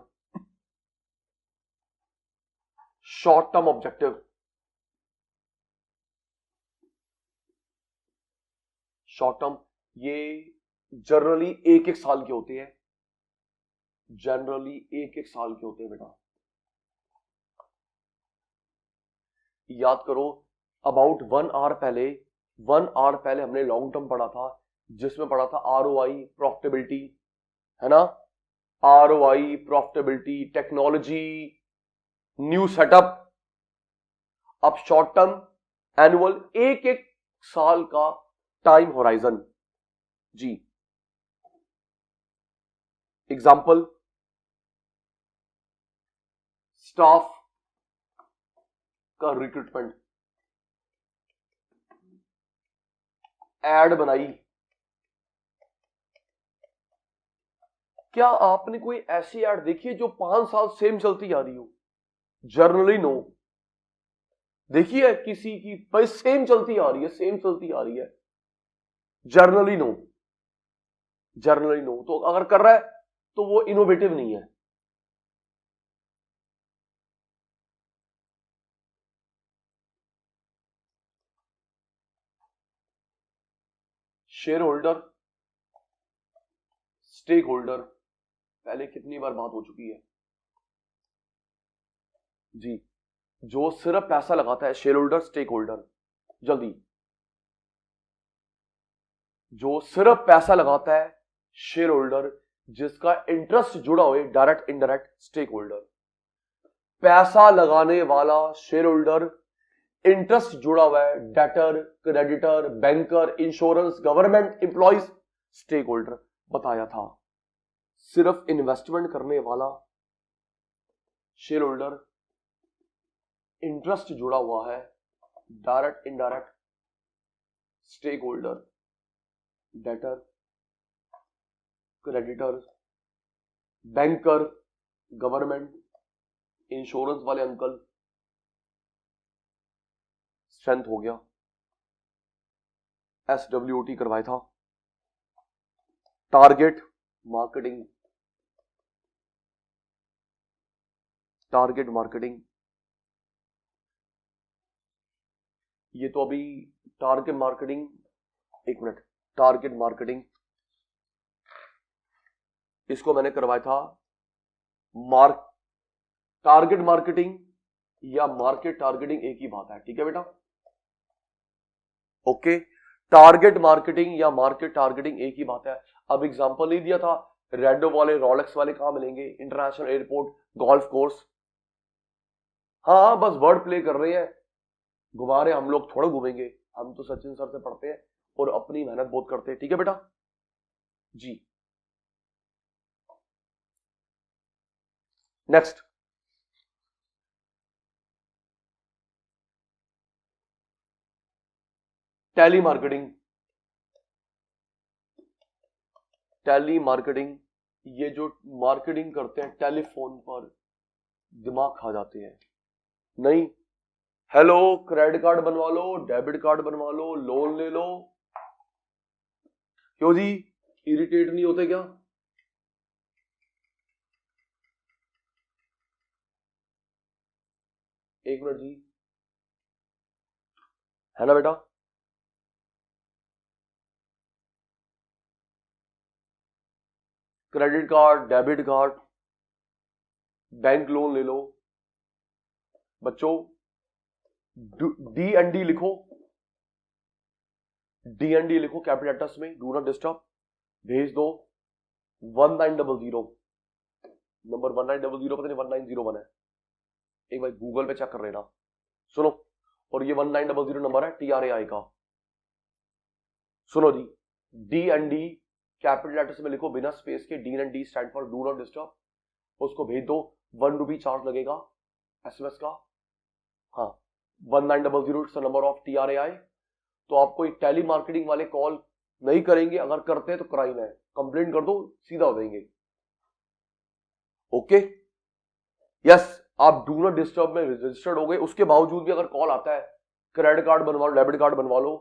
Short term objective, short term ये जनरली एक एक साल के होते हैं, जनरली एक एक साल के होते हैं बेटा। याद करो, अबाउट 1 आवर पहले, 1 आवर पहले हमने लॉन्ग टर्म पढ़ा था, जिसमें पढ़ा था आरओआई, प्रॉफिटेबिलिटी, है ना, ROI, profitability, technology, new setup. अब शॉर्ट टर्म, एनुअल, एक एक साल का टाइम होराइजन जी। एग्जाम्पल, स्टाफ का रिक्रूटमेंट, एड बनाई। क्या आपने कोई ऐसी एड देखी है जो 5 साल सेम चलती आ रही हो? Generally no. देखी है किसी की भाई सेम चलती आ रही है, सेम चलती आ रही है? Generally no, generally no. तो अगर कर रहा है तो वो इनोवेटिव नहीं है। शेयर होल्डर, स्टेक होल्डर, पहले कितनी बार बात हो चुकी है जी। जो सिर्फ पैसा लगाता है, शेयर होल्डर, स्टेक होल्डर, जल्दी, जो सिर्फ पैसा लगाता है, शेयर होल्डर, जिसका इंटरेस्ट जुड़ा हुआ है, डायरेक्ट इंडायरेक्ट, स्टेक होल्डर। पैसा लगाने वाला शेयर होल्डर, इंटरेस्ट जुड़ा हुआ है, debtor, creditor, banker, insurance, government employees, stakeholder बताया था। सिर्फ इन्वेस्टमेंट करने वाला शेयर होल्डर, इंटरेस्ट जुड़ा हुआ है, direct indirect, stakeholder, debtor, creditor, banker, government, insurance वाले अंकल। स्ट्रेंथ हो गया, SWOT करवाया था। टारगेट मार्केटिंग, टारगेट मार्केटिंग, ये तो अभी टारगेट मार्केटिंग, एक मिनट, टारगेट मार्केटिंग, इसको मैंने करवाया था। टारगेट मार्केटिंग या मार्केट टारगेटिंग एक ही बात है, ठीक है बेटा? ओके, टारगेट मार्केटिंग या मार्केट टारगेटिंग एक ही बात है। अब एग्जांपल नहीं दिया था, रेडो वाले रोलेक्स वाले कहां मिलेंगे? International airport, golf course. हाँ बस वर्ड प्ले कर रहे हैं, घुमा रहे, हम लोग थोड़ा घूमेंगे, हम तो सचिन सर से पढ़ते हैं और अपनी मेहनत बहुत करते हैं। ठीक है बेटा जी। Next, telemarketing. Telemarketing, ये जो मार्केटिंग करते हैं टेलीफोन पर, दिमाग खा जाते हैं। नहीं, हेलो क्रेडिट कार्ड बनवा लो, डेबिट कार्ड बनवा लो, लोन ले लो। क्यों जी, इरिटेट नहीं होते क्या? एक मिनट जी, है ना बेटा? Credit card, debit card, bank loan ले लो। बच्चों डी एंड डी लिखो, डी एंड डी लिखो कैपिटल में, डू नॉट डिस्टर्ब, भेज दो 1900, नंबर 1900, पता नहीं 1901 है, एक बार गूगल पे चेक कर लेना। सुनो, और ये 1900 नंबर है TRAI का। सुनो जी, D and D capital letters में लिखो बिना स्पेस के, D and D stand for do not disturb. उसको भेज दो, 1 रुपी चार्ज लगेगा SMS का। हाँ, 1900 it's the number of TRAI। तो आपको एक टेली मार्केटिंग वाले कॉल नहीं करेंगे, अगर करते हैं तो क्राइम है, कंप्लेंट कर दो, सीधा हो जाएंगे। ओके यस, आप डू नॉट डिस्टर्ब में रजिस्टर्ड हो गए, उसके बावजूद भी अगर कॉल आता है क्रेडिट कार्ड बनवा लो, डेबिट कार्ड बनवा लो,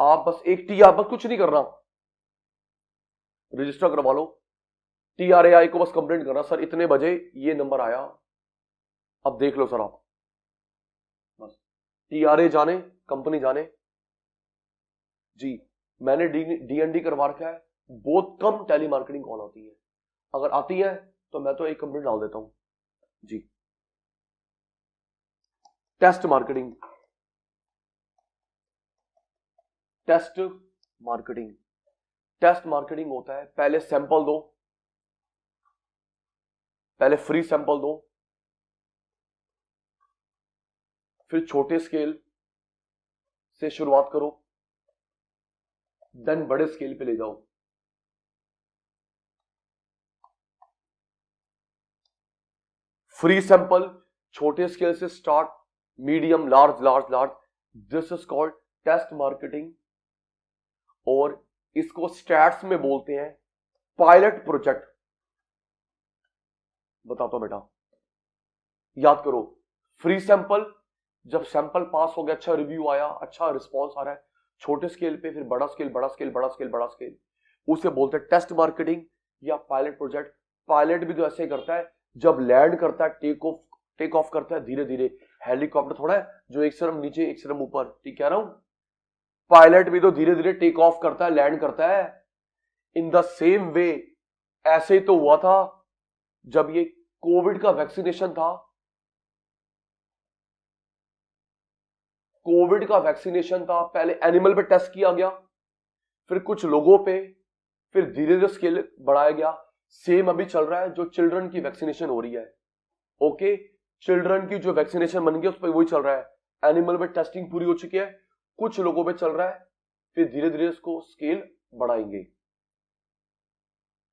आप बस एक टी, आप बस कुछ नहीं करना, रजिस्टर करवा लो। TRAI को बस कंप्लेंट करना, सर इतने बजे ये नंबर आया, अब देख लो सर आप, बस TRA जाने, कंपनी जाने जी। मैंने DND करवा रखा है, बहुत कम टेली मार्केटिंग कॉल आती है, अगर आती है तो मैं तो एक कंप्लेंट डाल देता हूं जी। Test marketing, test marketing, test marketing होता है पहले सैंपल दो, पहले फ्री सैंपल दो, फिर छोटे स्केल से शुरुआत करो, देन बड़े स्केल पे ले जाओ। फ्री सैंपल, छोटे स्केल से start, medium, large, large, large, this is called test marketing. और इसको स्टैट्स में बोलते हैं पायलट प्रोजेक्ट। बताता हूं बेटा, याद करो, फ्री सैंपल, जब सैंपल पास हो गया, अच्छा रिव्यू आया, अच्छा रिस्पॉन्स आ रहा है, छोटे स्केल पे फिर बड़ा स्केल, बड़ा स्केल, बड़ा स्केल, बड़ा स्केल, उसे बोलते हैं टेस्ट मार्केटिंग या पायलट प्रोजेक्ट। पायलट भी तो ऐसे करता है, जब लैंड करता है, टेक ऑफ करता है धीरे धीरे, हेलीकॉप्टर थोड़ा है जो एक सरम नीचे एक सरम ऊपर, ठीक कह रहा हूं? पायलट भी तो धीरे धीरे टेक ऑफ करता है, लैंड करता है। इन द सेम वे ऐसे ही तो हुआ था जब ये कोविड का वैक्सीनेशन था, कोविड का वैक्सीनेशन था, पहले एनिमल पे टेस्ट किया गया, फिर कुछ लोगों पे, फिर धीरे धीरे स्केल बढ़ाया गया। सेम अभी चल रहा है, जो चिल्ड्रन की वैक्सीनेशन हो रही है, ओके, चिल्ड्रन की जो वैक्सीनेशन बन गई उस पर वही चल रहा है, एनिमल पे टेस्टिंग पूरी हो चुकी है, कुछ लोगों पे चल रहा है, फिर धीरे धीरे इसको स्केल बढ़ाएंगे।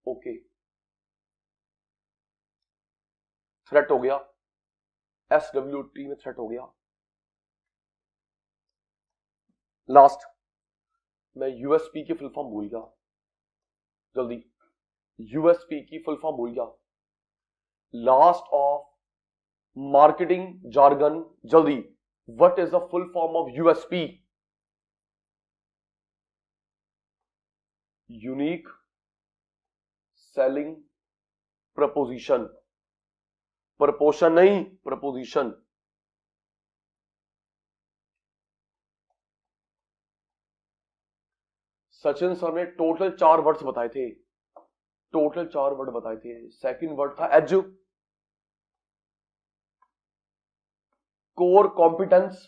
ओके, थ्रेट हो गया, SWT में थ्रेट हो गया। लास्ट, मैं USP की फुल फॉर्म भूल गया, जल्दी, USP की फुल फॉर्म भूल गया, लास्ट ऑफ मार्केटिंग जार्गन, जल्दी, what is the full form of USP? Unique selling proposition, proportion नहीं, प्रपोजिशन। सचिन सर ने टोटल 4 वर्ड्स बताए थे, टोटल 4 वर्ड बताए थे। सेकंड वर्ड था edge, core competence,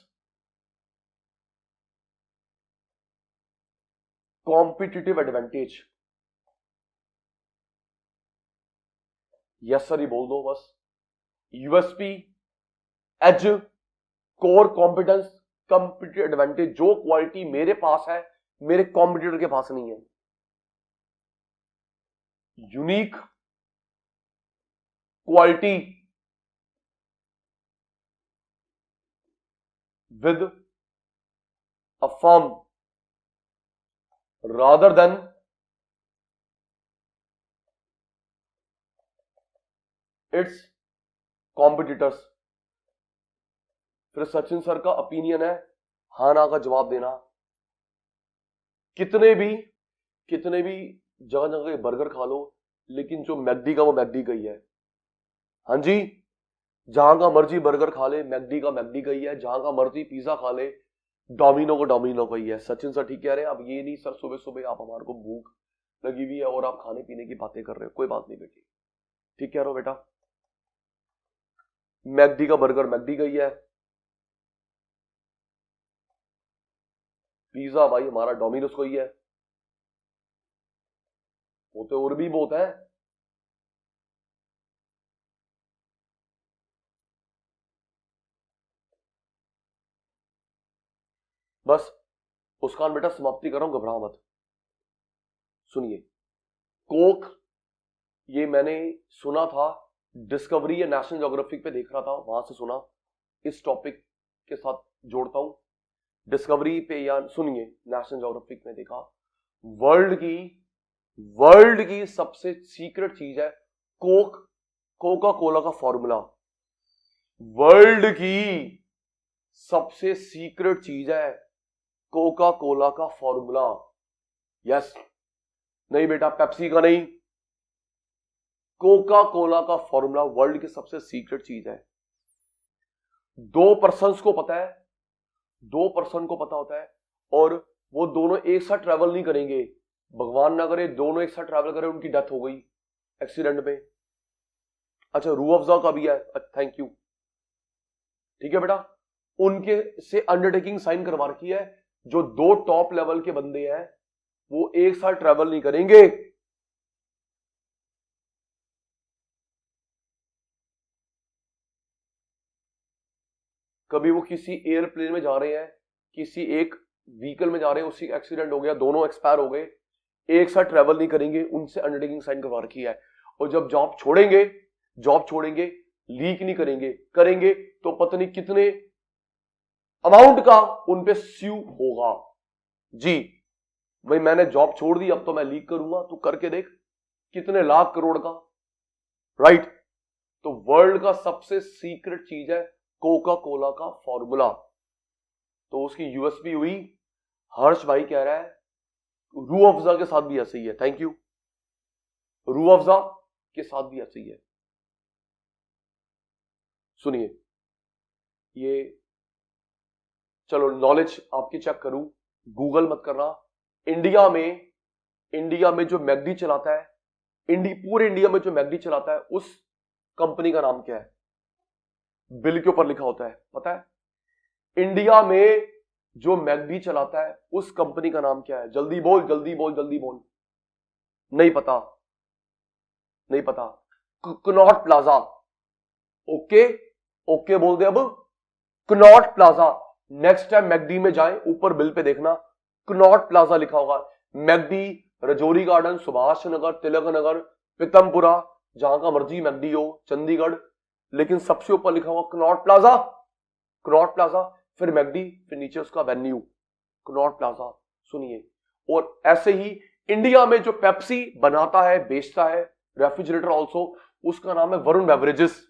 competitive advantage, yes sir ही बोल दो बस। USP, edge, core competence, competitive advantage, जो क्वालिटी मेरे पास है मेरे कॉम्पिटिटर के पास नहीं है। Unique quality with a firm rather than it's competitors. फिर सचिन सर का ओपिनियन है, हाँ ना का जवाब देना। कितने भी जगह जगह बर्गर खा लो, लेकिन जो मैकडी का वो मैकडी का ही है। हाँ जी, जहां का मर्जी बर्गर खा ले, मैकडी का मैकडी का ही है। जहां का मर्जी पिज्जा खा ले, डोमिनो को डोमिनो का ही है। सचिन सर ठीक कह रहे हैं। अब ये नहीं सर सुबह सुबह आप हमारे को भूख लगी हुई है और आप खाने पीने की बातें कर रहे हो, कोई बात नहीं बेटी, ठीक कह रहे हो बेटा। मैकडी का बर्गर मैकडी का ही है, पिज्जा भाई हमारा डोमिनोज को ही है। वो तो और भी बहुत है। बस मुस्कान बेटा समाप्ति कर रहा हूं, घबराओ मत। सुनिए, कोक ये मैंने सुना था डिस्कवरी या नेशनल ज्योग्राफिक पे देख रहा था, वहां से सुना। इस टॉपिक के साथ जोड़ता हूं, डिस्कवरी पे या सुनिए नेशनल ज्योग्राफिक में देखा, वर्ल्ड की सबसे सीक्रेट चीज है कोका कोला का फॉर्मूला। वर्ल्ड की सबसे सीक्रेट चीज है कोका कोला का फॉर्मूला। यस, नहीं बेटा पेप्सी का नहीं, कोका कोला का फॉर्मूला वर्ल्ड की सबसे सीक्रेट चीज है। 2% को पता है, 2% को पता होता है, और वो दोनों एक साथ ट्रैवल नहीं करेंगे। भगवान ना करे दोनों एक साथ ट्रैवल करें, उनकी डेथ हो गई एक्सीडेंट में। अच्छा, रूह अफ़ज़ा का भी है, थैंक यू, ठीक है बेटा। उनके से अंडरटेकिंग साइन करवा रखी है, जो 2 टॉप लेवल के बंदे हैं वो एक साथ ट्रैवल नहीं करेंगे। कभी वो किसी एयरप्लेन में जा रहे हैं, किसी एक व्हीकल में जा रहे हैं, उसी एक्सीडेंट हो गया, दोनों एक्सपायर हो गए, एक साथ ट्रैवल नहीं करेंगे, उनसे अंडरटेकिंग साइन करवा रखी है। और जब जॉब छोड़ेंगे लीक नहीं करेंगे तो पता नहीं कितने अमाउंट का उनपे स्यू होगा। जी भाई मैंने जॉब छोड़ दी, अब तो मैं लीक करूंगा, तू करके देख कितने लाख करोड़ का, राइट। तो वर्ल्ड का सबसे सीक्रेट चीज है कोका कोला का फॉर्मूला। तो उसकी यूएसपी हुई। हर्ष भाई कह रहा है रूह अफ़ज़ा के साथ भी ऐसे ही है, थैंक यू। रूह अफ़ज़ा के साथ भी ऐसे ही है। सुनिए, ये चलो नॉलेज आपकी चेक करूं, गूगल मत करना। इंडिया में जो मैकडी चलाता है, पूरे इंडिया में जो मैकडी चलाता है, उस कंपनी का नाम क्या है? बिल के ऊपर लिखा होता है, पता है? इंडिया में जो मैकडी चलाता है उस कंपनी का नाम क्या है? जल्दी बोल। नहीं पता। Connaught plaza. ओके बोल दे अब, Connaught plaza. Next time McD में जाए, ऊपर बिल पे देखना कनॉट प्लाजा लिखा होगा। मैकडी, रजौरी गार्डन, सुभाष नगर, तिलक नगर, पीतमपुरा, जहां का मर्जी मैकडी हो, चंडीगढ़, लेकिन सबसे ऊपर लिखा हुआ कनॉट प्लाजा, फिर मैकडी, फिर नीचे उसका वेन्यू कनॉट प्लाजा। सुनिए, और ऐसे ही इंडिया में जो पेप्सी बनाता है, बेचता है, रेफ्रिजरेटर ऑल्सो, उसका नाम है वरुण बेवरेजेस।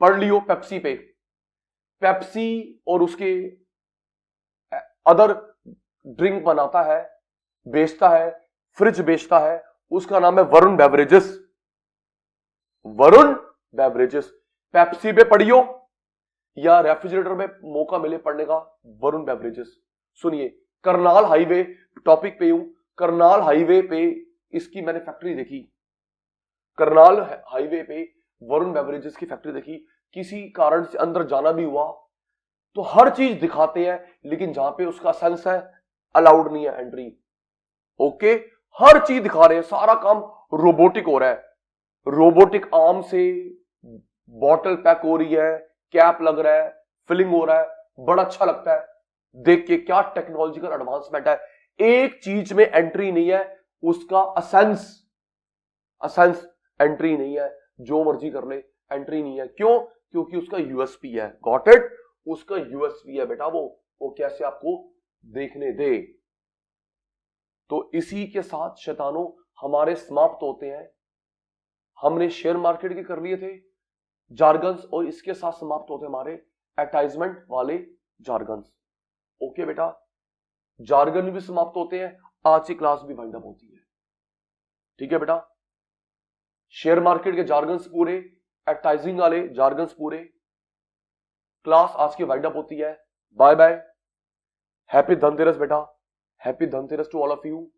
पढ़ लियो पेप्सी पे। पेप्सी और उसके अदर ड्रिंक बनाता है, बेचता है, फ्रिज बेचता है, उसका नाम है वरुण बेवरेजेस। पेप्सी पे पढ़ियो या रेफ्रिजरेटर में मौका मिले पढ़ने का, वरुण बेवरेजेस। सुनिए, करनाल हाईवे, टॉपिक पे हूं, करनाल हाईवे पे इसकी मैंने फैक्ट्री देखी, करनाल हाईवे पे वरुण बेवरेजेस की फैक्ट्री देखी। किसी कारण से अंदर जाना भी हुआ तो हर चीज दिखाते हैं, लेकिन जहां पे उसका सेंस है अलाउड नहीं है एंट्री। ओके, हर चीज दिखा रहे हैं, सारा काम रोबोटिक हो रहा है। रोबोटिक आर्म से बॉटल पैक हो रही है, कैप लग रहा है, फिलिंग हो रहा है, बड़ा अच्छा लगता है देख के, क्या टेक्नोलॉजिकल एडवांसमेंट है। एक चीज में एंट्री नहीं है, उसका असेंस एंट्री नहीं है, जो मर्जी कर ले एंट्री नहीं है। क्यों? क्योंकि उसका यूएसपी है। Got it? उसका यूएसपी है बेटा, वो कैसे आपको देखने दे। तो इसी के साथ शैतानों हमारे समाप्त होते हैं। हमने शेयर मार्केट के कर लिए थे जार्गन्स, और इसके साथ समाप्त होते हमारे एडवर्टाइजमेंट वाले जार्गन्स। ओके बेटा, जार्गन भी समाप्त होते हैं, आज की क्लास भी वाइंड अप होती है। ठीक है बेटा, शेयर मार्केट के जार्गन्स पूरे, एडवर्टाइजिंग वाले जार्गन्स पूरे, क्लास आज की वाइंड अप होती है। बाय बाय, हैप्पी धनतेरस बेटा, happy Dhanteras to all of you.